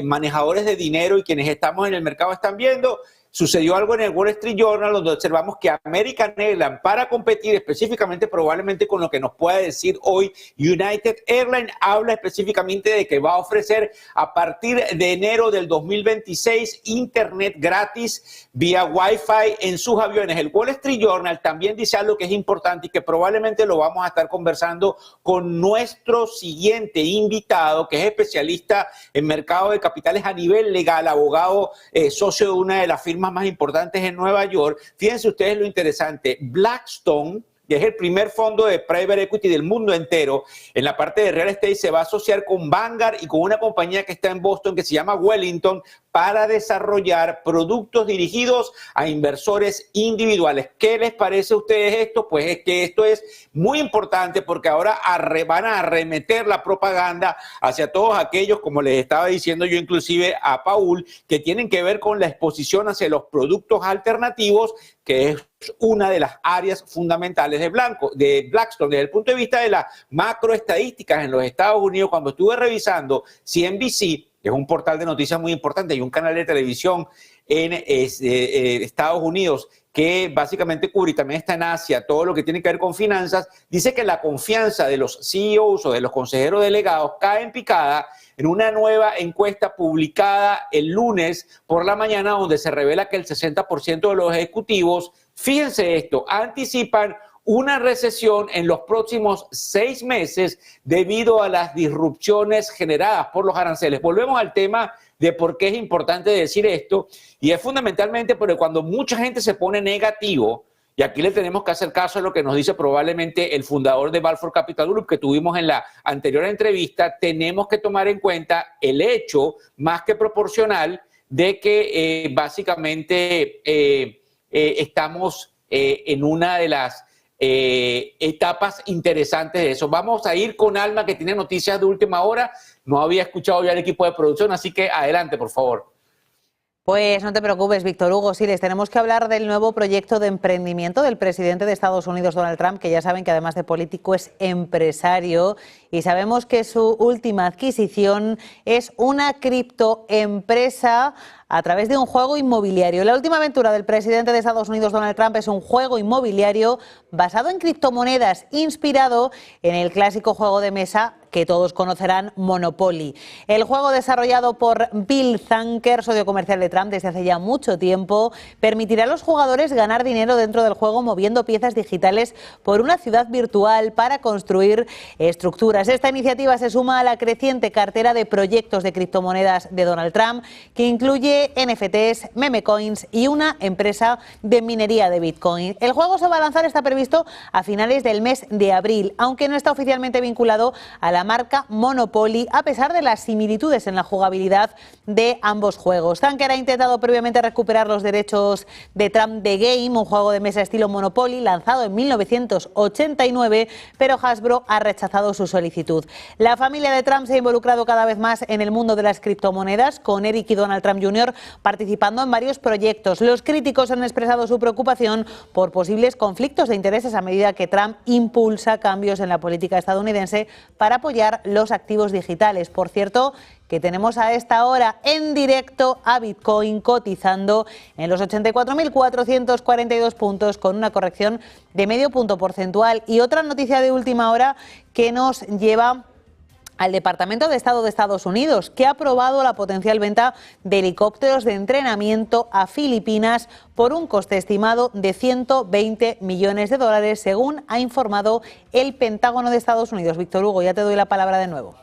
manejadores de dinero y quienes estamos en el mercado están viendo. Sucedió algo en el Wall Street Journal donde observamos que American Airlines, para competir específicamente probablemente con lo que nos pueda decir hoy United Airlines, habla específicamente de que va a ofrecer a partir de enero del 2026 internet gratis vía Wi-Fi en sus aviones. El Wall Street Journal también dice algo que es importante y que probablemente lo vamos a estar conversando con nuestro siguiente invitado, que es especialista en mercado de capitales a nivel legal, abogado, socio de una de las firmas más importantes en Nueva York. Fíjense ustedes lo interesante, Blackstone, que es el primer fondo de private equity del mundo entero, en la parte de real estate se va a asociar con Vanguard y con una compañía que está en Boston que se llama Wellington para desarrollar productos dirigidos a inversores individuales. ¿Qué les parece a ustedes esto? Pues es que esto es muy importante porque ahora van a arremeter la propaganda hacia todos aquellos, como les estaba diciendo yo inclusive a Paul, que tienen que ver con la exposición hacia los productos alternativos, que es una de las áreas fundamentales de Blackstone. Desde el punto de vista de las macroestadísticas en los Estados Unidos, cuando estuve revisando CNBC, que es un portal de noticias muy importante y un canal de televisión en Estados Unidos que básicamente cubre y también está en Asia, todo lo que tiene que ver con finanzas, dice que la confianza de los CEOs o de los consejeros delegados cae en picada en una nueva encuesta publicada el lunes por la mañana, donde se revela que el 60% de los ejecutivos, fíjense esto, anticipan una recesión en los próximos 6 meses debido a las disrupciones generadas por los aranceles. Volvemos al tema de por qué es importante decir esto, y es fundamentalmente porque cuando mucha gente se pone negativo, y aquí le tenemos que hacer caso a lo que nos dice probablemente el fundador de Balfour Capital Group que tuvimos en la anterior entrevista, tenemos que tomar en cuenta el hecho más que proporcional de que básicamente estamos en una de las etapas interesantes de eso. Vamos a ir con Alma, que tiene noticias de última hora. No había escuchado ya el equipo de producción, así que adelante, por favor. Pues no te preocupes, Víctor Hugo. Sí, les tenemos que hablar del nuevo proyecto de emprendimiento del presidente de Estados Unidos, Donald Trump, que ya saben que además de político es empresario, y sabemos que su última adquisición es una criptoempresa a través de un juego inmobiliario. La última aventura del presidente de Estados Unidos, Donald Trump, es un juego inmobiliario basado en criptomonedas, inspirado en el clásico juego de mesa que todos conocerán, Monopoly. El juego, desarrollado por Bill Zanker, socio comercial de Trump desde hace ya mucho tiempo, permitirá a los jugadores ganar dinero dentro del juego moviendo piezas digitales por una ciudad virtual para construir estructuras. Esta iniciativa se suma a la creciente cartera de proyectos de criptomonedas de Donald Trump, que incluye NFTs, meme coins y una empresa de minería de Bitcoin. El juego se va a lanzar, está previsto a finales del mes de abril, aunque no está oficialmente vinculado a la marca Monopoly, a pesar de las similitudes en la jugabilidad de ambos juegos. Zanker ha intentado previamente recuperar los derechos de Trump The Game, un juego de mesa estilo Monopoly lanzado en 1989, pero Hasbro ha rechazado su solicitud. La familia de Trump se ha involucrado cada vez más en el mundo de las criptomonedas, con Eric y Donald Trump Jr. participando en varios proyectos. Los críticos han expresado su preocupación por posibles conflictos de intereses a medida que Trump impulsa cambios en la política estadounidense para apoyar los activos digitales. Por cierto, que tenemos a esta hora en directo a Bitcoin cotizando en los 84.442 puntos con una corrección de medio punto porcentual. Y otra noticia de última hora que nos lleva al Departamento de Estado de Estados Unidos, que ha aprobado la potencial venta de helicópteros de entrenamiento a Filipinas por un coste estimado de $120 millones, según ha informado el Pentágono de Estados Unidos. Víctor Hugo, ya te doy la palabra de nuevo.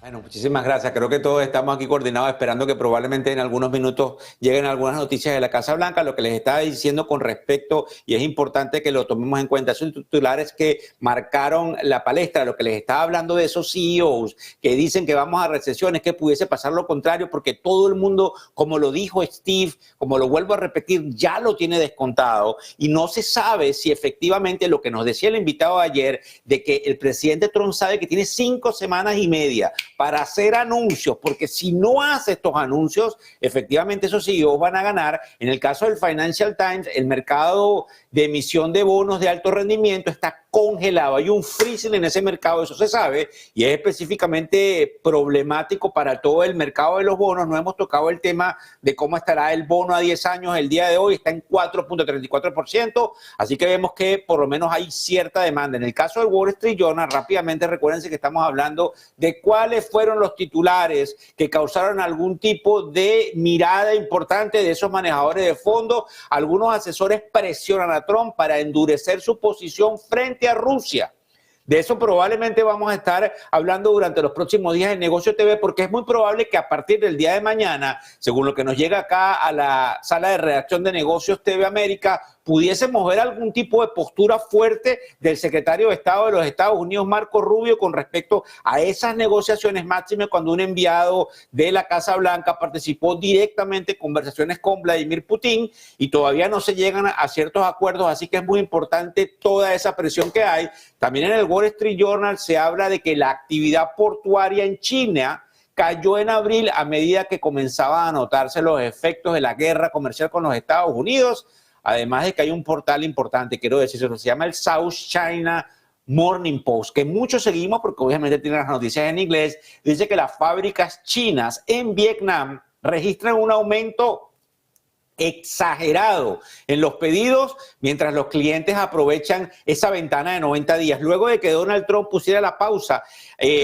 Bueno, muchísimas gracias. Creo que todos estamos aquí coordinados esperando que probablemente en algunos minutos lleguen algunas noticias de la Casa Blanca. Lo que les estaba diciendo con respecto, y es importante que lo tomemos en cuenta, esos titulares que marcaron la palestra, lo que les estaba hablando de esos CEOs que dicen que vamos a recesión, es que pudiese pasar lo contrario, porque todo el mundo, como lo dijo Steve, como lo vuelvo a repetir, ya lo tiene descontado y no se sabe si efectivamente lo que nos decía el invitado ayer, de que el presidente Trump sabe que tiene 5 semanas y media para hacer anuncios, porque si no hace estos anuncios, efectivamente esos CEOs van a ganar. En el caso del Financial Times, el mercado de emisión de bonos de alto rendimiento está congelado, hay un freezing en ese mercado, eso se sabe, y es específicamente problemático para todo el mercado de los bonos. No hemos tocado el tema de cómo estará el bono a 10 años el día de hoy, está en 4.34%, así que vemos que por lo menos hay cierta demanda. En el caso del Wall Street Journal, rápidamente recuérdense que estamos hablando de cuáles fueron los titulares que causaron algún tipo de mirada importante de esos manejadores de fondos. Algunos asesores presionan a Trump para endurecer su posición frente a Rusia. De eso probablemente vamos a estar hablando durante los próximos días en Negocio TV, porque es muy probable que a partir del día de mañana, según lo que nos llega acá a la sala de redacción de Negocios TV América, pudiésemos ver algún tipo de postura fuerte del secretario de Estado de los Estados Unidos, Marco Rubio, con respecto a esas negociaciones, máxime cuando un enviado de la Casa Blanca participó directamente en conversaciones con Vladimir Putin y todavía no se llegan a ciertos acuerdos, así que es muy importante toda esa presión que hay. También en el Wall Street Journal se habla de que la actividad portuaria en China cayó en abril a medida que comenzaban a notarse los efectos de la guerra comercial con los Estados Unidos. Además de que hay un portal importante, quiero decir, se llama el South China Morning Post, que muchos seguimos porque obviamente tiene las noticias en inglés. Dice que las fábricas chinas en Vietnam registran un aumento exagerado en los pedidos, mientras los clientes aprovechan esa ventana de 90 días. Luego de que Donald Trump pusiera la pausa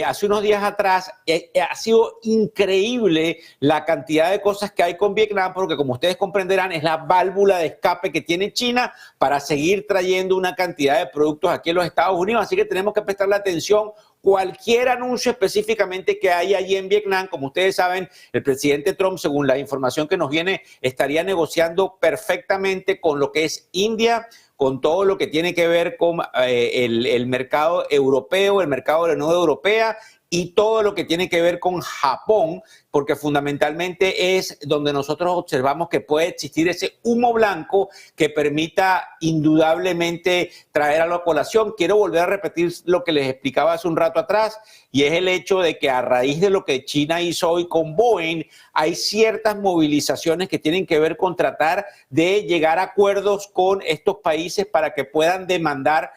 hace unos días atrás, ha sido increíble la cantidad de cosas que hay con Vietnam, porque como ustedes comprenderán, es la válvula de escape que tiene China para seguir trayendo una cantidad de productos aquí en los Estados Unidos. Así que tenemos que prestarle atención. Cualquier anuncio específicamente que haya allí en Vietnam, como ustedes saben, el presidente Trump, según la información que nos viene, estaría negociando perfectamente con lo que es India, con todo lo que tiene que ver con el mercado europeo, el mercado de la Unión Europea y todo lo que tiene que ver con Japón, porque fundamentalmente es donde nosotros observamos que puede existir ese humo blanco que permita indudablemente traer a la colación. Quiero volver a repetir lo que les explicaba hace un rato atrás, y es el hecho de que a raíz de lo que China hizo hoy con Boeing, hay ciertas movilizaciones que tienen que ver con tratar de llegar a acuerdos con estos países para que puedan demandar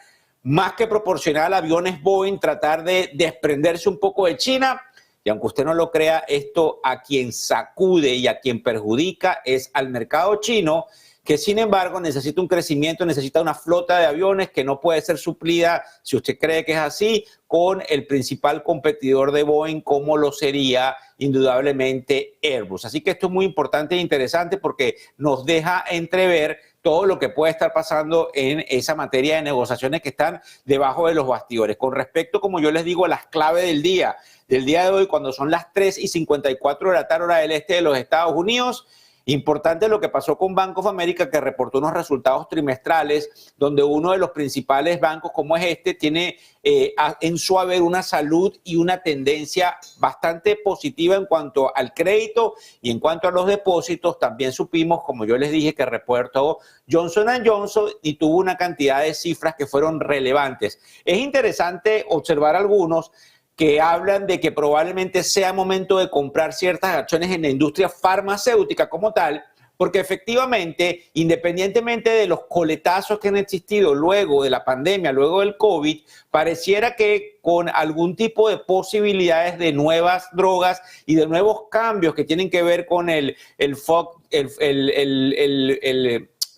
más que proporcional aviones Boeing, tratar de desprenderse un poco de China. Y aunque usted no lo crea, esto a quien sacude y a quien perjudica es al mercado chino, que sin embargo necesita un crecimiento, necesita una flota de aviones que no puede ser suplida, si usted cree que es así, con el principal competidor de Boeing, como lo sería indudablemente Airbus. Así que esto es muy importante e interesante porque nos deja entrever todo lo que puede estar pasando en esa materia de negociaciones que están debajo de los bastidores. Con respecto, como yo les digo, a las claves del día de hoy, cuando son las 3:54 de la tarde, hora del este de los Estados Unidos. Importante lo que pasó con Bank of America, que reportó unos resultados trimestrales donde uno de los principales bancos como es este tiene en su haber una salud y una tendencia bastante positiva en cuanto al crédito y en cuanto a los depósitos. También supimos, como yo les dije, que reportó Johnson & Johnson y tuvo una cantidad de cifras que fueron relevantes. Es interesante observar algunos que hablan de que probablemente sea momento de comprar ciertas acciones en la industria farmacéutica como tal, porque efectivamente, independientemente de los coletazos que han existido luego de la pandemia, luego del COVID, pareciera que con algún tipo de posibilidades de nuevas drogas y de nuevos cambios que tienen que ver con el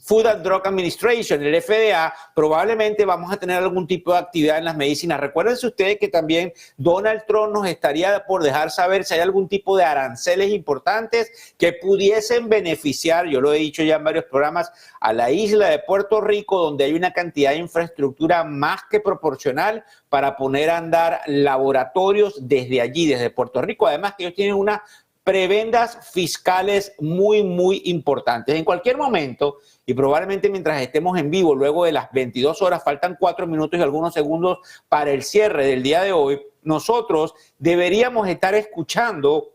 Food and Drug Administration, el FDA, probablemente vamos a tener algún tipo de actividad en las medicinas. Recuérdense ustedes que también Donald Trump nos estaría por dejar saber si hay algún tipo de aranceles importantes que pudiesen beneficiar, yo lo he dicho ya en varios programas, a la isla de Puerto Rico, donde hay una cantidad de infraestructura más que proporcional para poner a andar laboratorios desde allí, desde Puerto Rico. Además que ellos tienen unas prebendas fiscales muy, muy importantes. En cualquier momento, y probablemente mientras estemos en vivo, luego de las 22 horas, faltan 4 minutos y algunos segundos para el cierre del día de hoy, nosotros deberíamos estar escuchando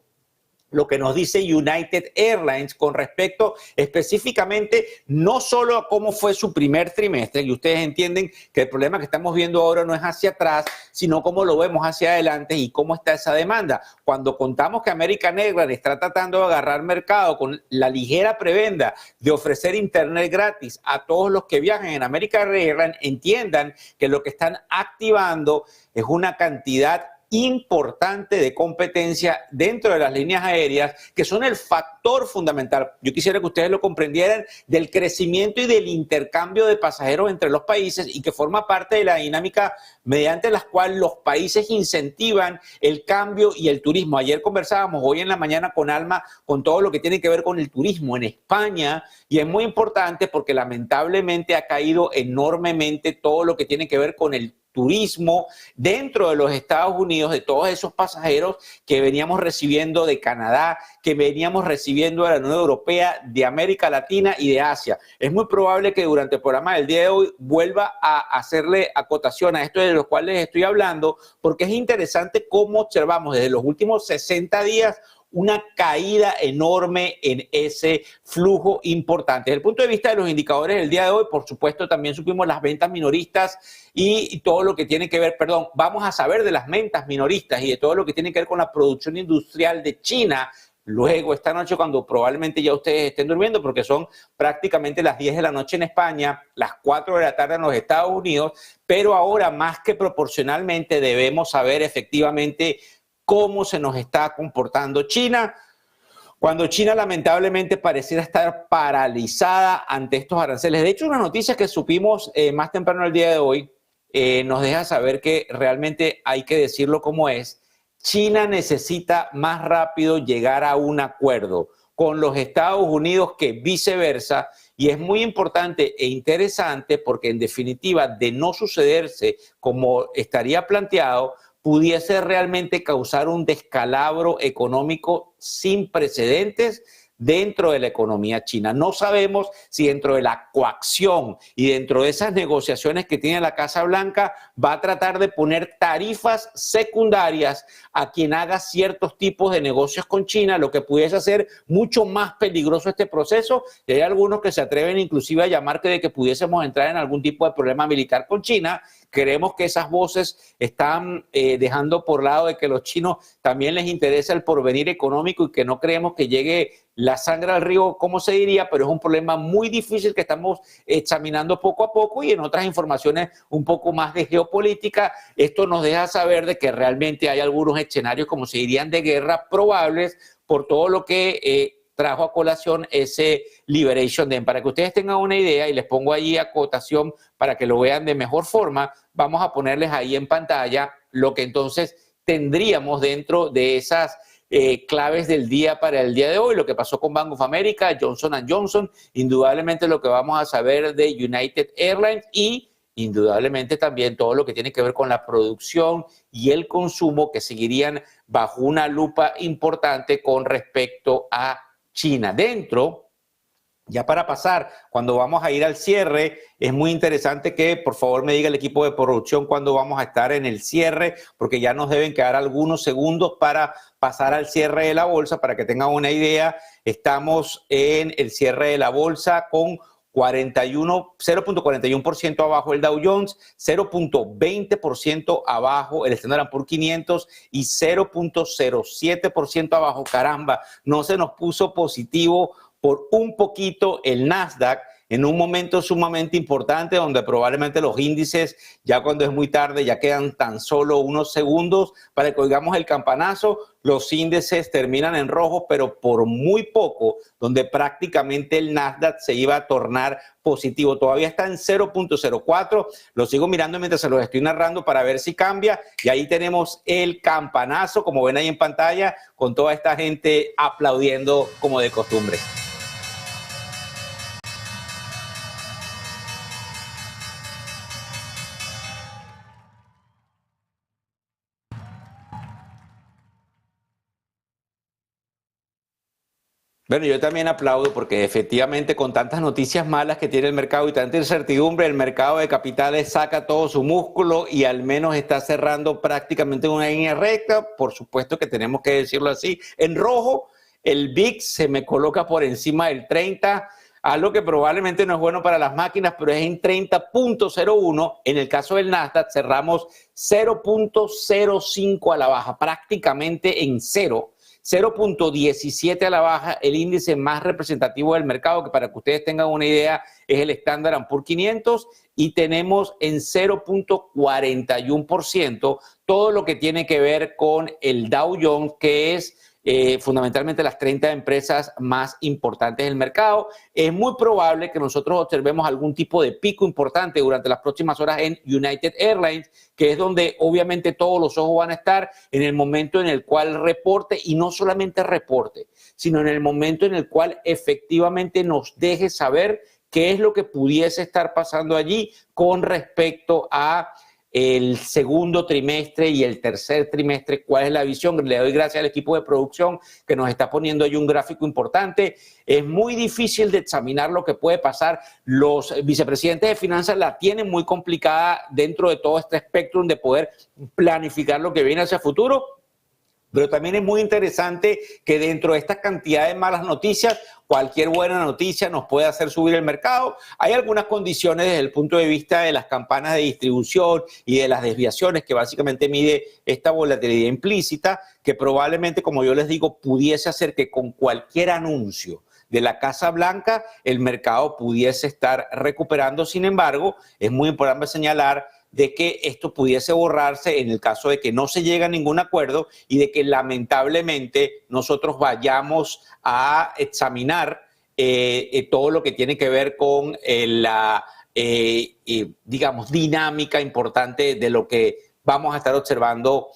lo que nos dice United Airlines con respecto específicamente no solo a cómo fue su primer trimestre, y ustedes entienden que el problema que estamos viendo ahora no es hacia atrás, sino cómo lo vemos hacia adelante y cómo está esa demanda. Cuando contamos que American Airlines está tratando de agarrar mercado con la ligera prebenda de ofrecer internet gratis a todos los que viajan en American Airlines, entiendan que lo que están activando es una cantidad importante de competencia dentro de las líneas aéreas que son el factor fundamental. Yo quisiera que ustedes lo comprendieran del crecimiento y del intercambio de pasajeros entre los países y que forma parte de la dinámica mediante la cual los países incentivan el cambio y el turismo. Ayer conversábamos, hoy en la mañana con Alma, con todo lo que tiene que ver con el turismo en España, y es muy importante porque lamentablemente ha caído enormemente todo lo que tiene que ver con el turismo dentro de los Estados Unidos, de todos esos pasajeros que veníamos recibiendo de Canadá, que veníamos recibiendo de la Unión Europea, de América Latina y de Asia. Es muy probable que durante el programa del día de hoy vuelva a hacerle acotación a esto de los cuales les estoy hablando, porque es interesante cómo observamos desde los últimos 60 días una caída enorme en ese flujo importante. Desde el punto de vista de los indicadores del día de hoy, por supuesto, también supimos las ventas minoristas y todo lo que tiene que ver, vamos a saber de las ventas minoristas y de todo lo que tiene que ver con la producción industrial de China. Luego, esta noche, cuando probablemente ya ustedes estén durmiendo, porque son prácticamente las 10 de la noche en España, las 4 de la tarde en los Estados Unidos, pero ahora más que proporcionalmente debemos saber efectivamente cómo se nos está comportando China, cuando China lamentablemente pareciera estar paralizada ante estos aranceles. De hecho, una noticia que supimos más temprano el día de hoy nos deja saber que realmente hay que decirlo como es. China necesita más rápido llegar a un acuerdo con los Estados Unidos que viceversa, y es muy importante e interesante porque en definitiva, de no sucederse como estaría planteado, pudiese realmente causar un descalabro económico sin precedentes dentro de la economía china. No sabemos si dentro de la coacción y dentro de esas negociaciones que tiene la Casa Blanca va a tratar de poner tarifas secundarias a quien haga ciertos tipos de negocios con China, lo que pudiese hacer mucho más peligroso este proceso. Y hay algunos que se atreven inclusive a llamar de que pudiésemos entrar en algún tipo de problema militar con China. Creemos que esas voces están dejando por lado de que a los chinos también les interesa el porvenir económico y que no creemos que llegue la sangre al río, como se diría, pero es un problema muy difícil que estamos examinando poco a poco, y en otras informaciones un poco más de geopolítica, esto nos deja saber de que realmente hay algunos escenarios, como se dirían, de guerra probables por todo lo que trajo a colación ese Liberation Day. Para que ustedes tengan una idea, y les pongo ahí acotación para que lo vean de mejor forma, vamos a ponerles ahí en pantalla lo que entonces tendríamos dentro de esas claves del día para el día de hoy, lo que pasó con Bank of America, Johnson & Johnson, indudablemente lo que vamos a saber de United Airlines y indudablemente también todo lo que tiene que ver con la producción y el consumo, que seguirían bajo una lupa importante con respecto a China. Dentro, ya para pasar, cuando vamos a ir al cierre, es muy interesante que por favor me diga el equipo de producción cuándo vamos a estar en el cierre, porque ya nos deben quedar algunos segundos para pasar al cierre de la bolsa. Para que tengan una idea, estamos en el cierre de la bolsa con 0.41% abajo el Dow Jones, 0.20% abajo el Standard & Poor's 500 y 0.07% abajo. Caramba, no se nos puso positivo por un poquito el Nasdaq, en un momento sumamente importante donde probablemente los índices, ya cuando es muy tarde, ya quedan tan solo unos segundos para que oigamos el campanazo. Los índices terminan en rojo, pero por muy poco, donde prácticamente el Nasdaq se iba a tornar positivo. Todavía está en 0.04. Lo sigo mirando mientras se los estoy narrando para ver si cambia. Y ahí tenemos el campanazo, como ven ahí en pantalla, con toda esta gente aplaudiendo como de costumbre. Bueno, yo también aplaudo porque efectivamente con tantas noticias malas que tiene el mercado y tanta incertidumbre, el mercado de capitales saca todo su músculo y al menos está cerrando prácticamente en una línea recta. Por supuesto que tenemos que decirlo así. En rojo, el VIX se me coloca por encima del 30, algo que probablemente no es bueno para las máquinas, pero es en 30.01. En el caso del Nasdaq cerramos 0.05 a la baja, prácticamente en cero. 0.17 a la baja, el índice más representativo del mercado, que para que ustedes tengan una idea es el Standard & Poor's 500, y tenemos en 0.41% todo lo que tiene que ver con el Dow Jones, que es fundamentalmente las 30 empresas más importantes del mercado. Es muy probable que nosotros observemos algún tipo de pico importante durante las próximas horas en United Airlines, que es donde obviamente todos los ojos van a estar en el momento en el cual reporte, y no solamente reporte, sino en el momento en el cual efectivamente nos deje saber qué es lo que pudiese estar pasando allí con respecto a el segundo trimestre y el tercer trimestre, cuál es la visión. Le doy gracias al equipo de producción que nos está poniendo ahí un gráfico importante. Es muy difícil de examinar lo que puede pasar. Los vicepresidentes de finanzas la tienen muy complicada dentro de todo este espectro de poder planificar lo que viene hacia el futuro. Pero también es muy interesante que dentro de esta cantidad de malas noticias, cualquier buena noticia nos puede hacer subir el mercado. Hay algunas condiciones desde el punto de vista de las campanas de distribución y de las desviaciones que básicamente mide esta volatilidad implícita, que probablemente, como yo les digo, pudiese hacer que con cualquier anuncio de la Casa Blanca el mercado pudiese estar recuperando. Sin embargo, es muy importante señalar de que esto pudiese borrarse en el caso de que no se llegue a ningún acuerdo y de que lamentablemente nosotros vayamos a examinar todo lo que tiene que ver con la, digamos, dinámica importante de lo que vamos a estar observando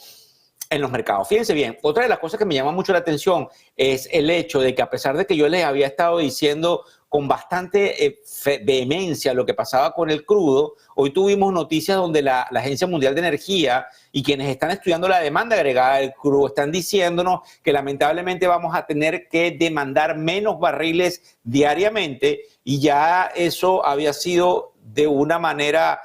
en los mercados. Fíjense bien, otra de las cosas que me llama mucho la atención es el hecho de que, a pesar de que yo les había estado diciendo con bastante vehemencia lo que pasaba con el crudo, hoy tuvimos noticias donde la Agencia Mundial de Energía y quienes están estudiando la demanda agregada del crudo están diciéndonos que lamentablemente vamos a tener que demandar menos barriles diariamente, y ya eso había sido de una manera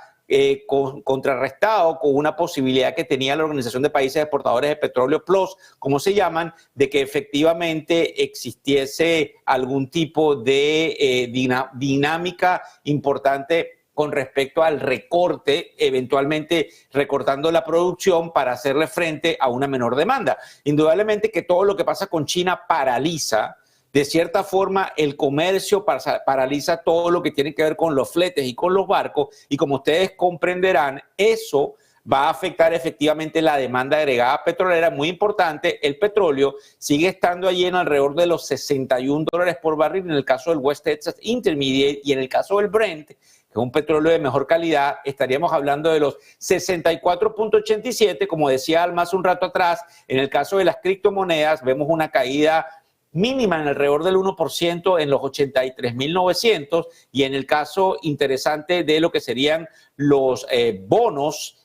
contrarrestado con una posibilidad que tenía la Organización de Países Exportadores de Petróleo Plus, como se llaman, de que efectivamente existiese algún tipo de dinámica importante con respecto al recorte, eventualmente recortando la producción para hacerle frente a una menor demanda. Indudablemente que todo lo que pasa con China paraliza de cierta forma el comercio, paraliza todo lo que tiene que ver con los fletes y con los barcos, y como ustedes comprenderán, eso va a afectar efectivamente la demanda agregada petrolera. Muy importante, el petróleo sigue estando allí en alrededor de los $61 por barril en el caso del West Texas Intermediate, y en el caso del Brent, que es un petróleo de mejor calidad, estaríamos hablando de los 64.87, como decía Alma hace un rato atrás. En el caso de las criptomonedas vemos una caída mínima en alrededor del 1% en los 83.900, y en el caso interesante de lo que serían los bonos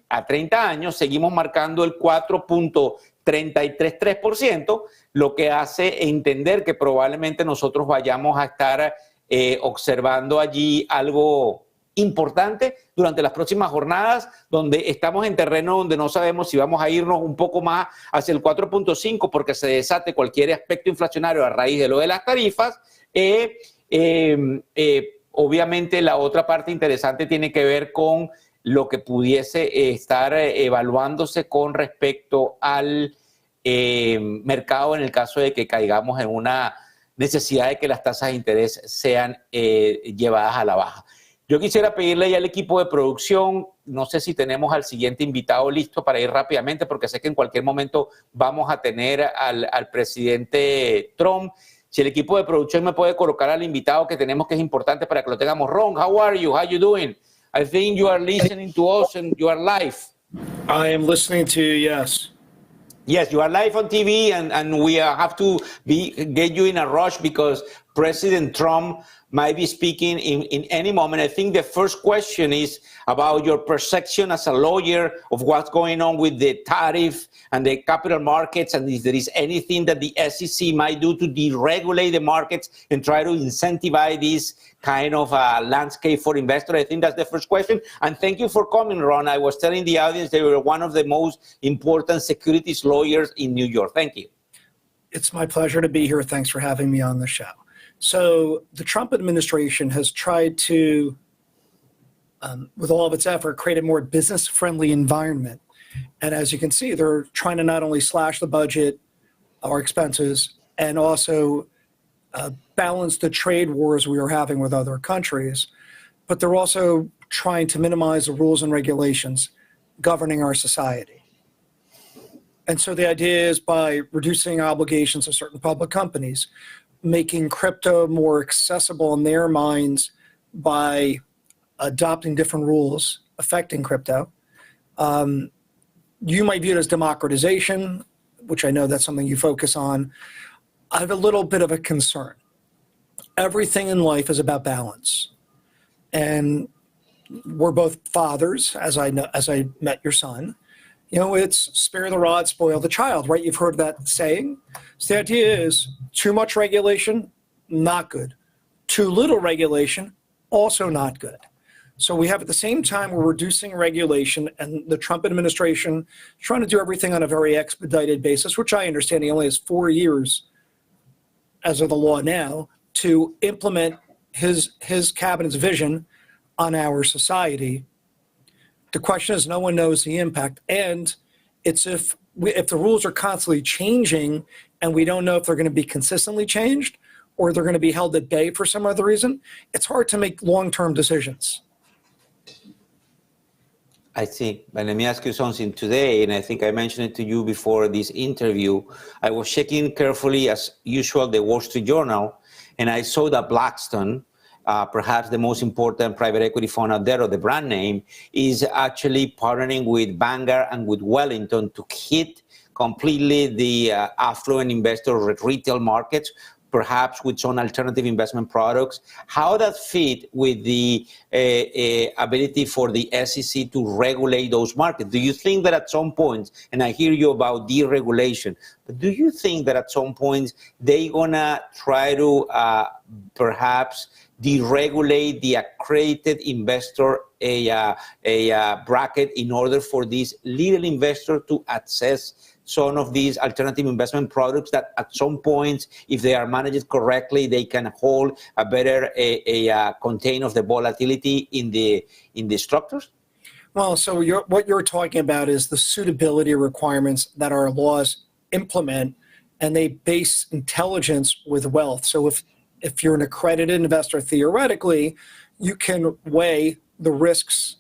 a 30 años, seguimos marcando el 4.333%, lo que hace entender que probablemente nosotros vayamos a estar observando allí algo importante durante las próximas jornadas, donde estamos en terreno donde no sabemos si vamos a irnos un poco más hacia el 4.5 porque se desate cualquier aspecto inflacionario a raíz de lo de las tarifas. Obviamente la otra parte interesante tiene que ver con lo que pudiese estar evaluándose con respecto al mercado en el caso de que caigamos en una necesidad de que las tasas de interés sean llevadas a la baja. Yo quisiera pedirle ya al equipo de producción, no sé si tenemos al siguiente invitado listo para ir rápidamente, porque sé que en cualquier momento vamos a tener al presidente Trump. Si el equipo de producción me puede colocar al invitado que tenemos, que es importante para que lo tengamos. Ron, how are you? How you doing? I think you are listening to us and you are live. I am listening to you, yes. Yes, you are live on TV, and we have to get you in a rush because President Trump might be speaking in any moment. I think the first question is about your perception as a lawyer of what's going on with the tariff and the capital markets, and if there is anything that the SEC might do to deregulate the markets and try to incentivize this kind of landscape for investors. I think that's the first question. And thank you for coming, Ron. I was telling the audience they were one of the most important securities lawyers in New York. Thank you. It's my pleasure to be here. Thanks for having me on the show. So the Trump administration has tried to, with all of its effort, create a more business-friendly environment. And as you can see, they're trying to not only slash the budget or expenses and also balance the trade wars we are having with other countries, but they're also trying to minimize the rules and regulations governing our society. And so the idea is by reducing obligations of certain public companies, making crypto more accessible in their minds by adopting different rules affecting crypto. You might view it as democratization, which I know that's something you focus on. I have a little bit of a concern. Everything in life is about balance. And we're both fathers, as I met your son. You know, it's spare the rod, spoil the child, right? You've heard that saying. So the idea is too much regulation, not good. Too little regulation, also not good. So we have at the same time, we're reducing regulation, and the Trump administration is trying to do everything on a very expedited basis, which I understand he only has 4 years as of the law now to implement his cabinet's vision on our society. The question is, no one knows the impact, and it's if the rules are constantly changing and we don't know if they're going to be consistently changed or they're going to be held at bay for some other reason, it's hard to make long-term decisions. I see. But let me ask you something today, and I think I mentioned it to you before this interview. I was checking carefully, as usual, the Wall Street Journal, and I saw that Blackstone, perhaps the most important private equity fund out there, or the brand name, is actually partnering with Vanguard and with Wellington to hit completely the affluent investor retail markets, perhaps with some alternative investment products. How does that fit with the ability for the SEC to regulate those markets? Do you think that at some point, and I hear you about deregulation, but do you think that at some point they're gonna try to perhaps deregulate the accredited investor bracket in order for these little investors to access some of these alternative investment products that at some point, if they are managed correctly, they can hold a better contain of the volatility in the structures? Well, so what you're talking about is the suitability requirements that our laws implement, and they base intelligence with wealth. So if you're an accredited investor, theoretically, you can weigh the risks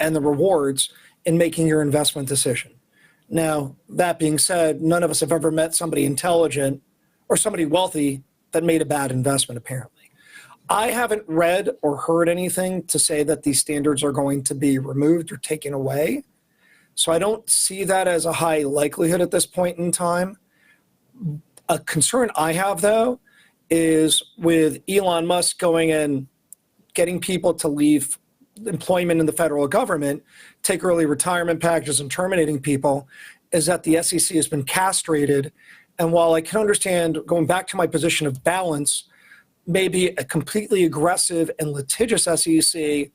and the rewards in making your investment decision. Now, that being said, none of us have ever met somebody intelligent or somebody wealthy that made a bad investment, apparently. I haven't read or heard anything to say that these standards are going to be removed or taken away. So I don't see that as a high likelihood at this point in time. A concern I have, though, is with Elon Musk going and getting people to leave employment in the federal government, take early retirement packages and terminating people, is that the SEC has been castrated. And while I can understand, going back to my position of balance, maybe a completely aggressive and litigious SEC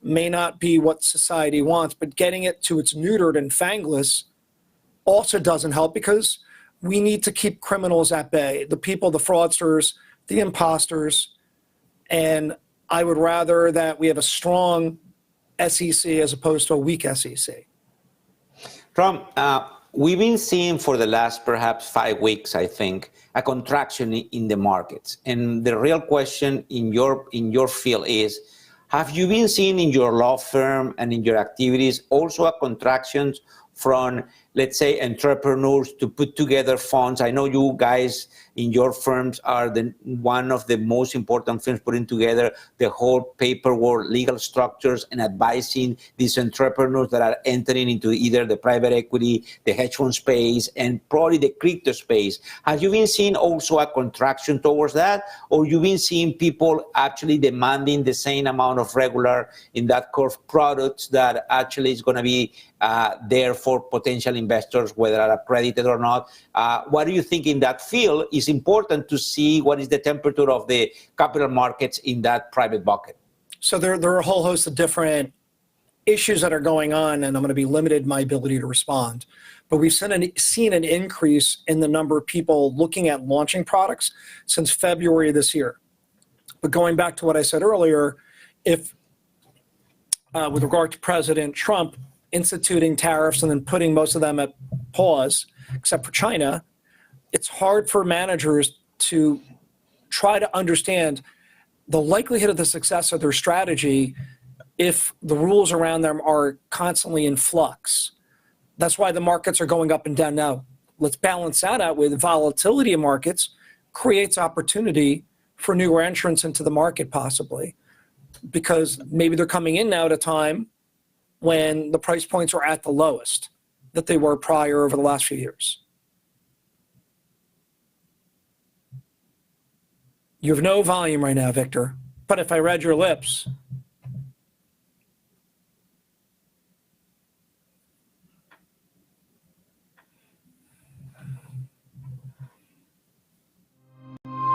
may not be what society wants, but getting it to its neutered and fangless also doesn't help, because we need to keep criminals at bay, the people, the fraudsters, the imposters, and I would rather that we have a strong SEC as opposed to a weak SEC. Trump, we've been seeing for the last perhaps 5 weeks, I think, a contraction in the markets. And the real question in your field is, have you been seeing in your law firm and in your activities also a contraction from, let's say, entrepreneurs to put together funds? I know you guys in your firms are one of the most important firms putting together the whole paperwork, legal structures, and advising these entrepreneurs that are entering into either the private equity, the hedge fund space, and probably the crypto space. Have you been seeing also a contraction towards that, or you've been seeing people actually demanding the same amount of regular in that curve products that actually is going to be there for potential investors, whether are accredited or not? What do you think in that field? Is important to see what is the temperature of the capital markets in that private bucket. So there are a whole host of different issues that are going on, and I'm going to be limited in my ability to respond. But we've seen an increase in the number of people looking at launching products since February of this year. But going back to what I said earlier, if with regard to President Trump instituting tariffs and then putting most of them at pause, except for China, it's hard for managers to try to understand the likelihood of the success of their strategy if the rules around them are constantly in flux. That's why the markets are going up and down now. Let's balance that out with volatility in markets creates opportunity for newer entrants into the market possibly, because maybe they're coming in now at a time when the price points are at the lowest that they were prior over the last few years. You have no volume right now, Victor. But if I read your lips,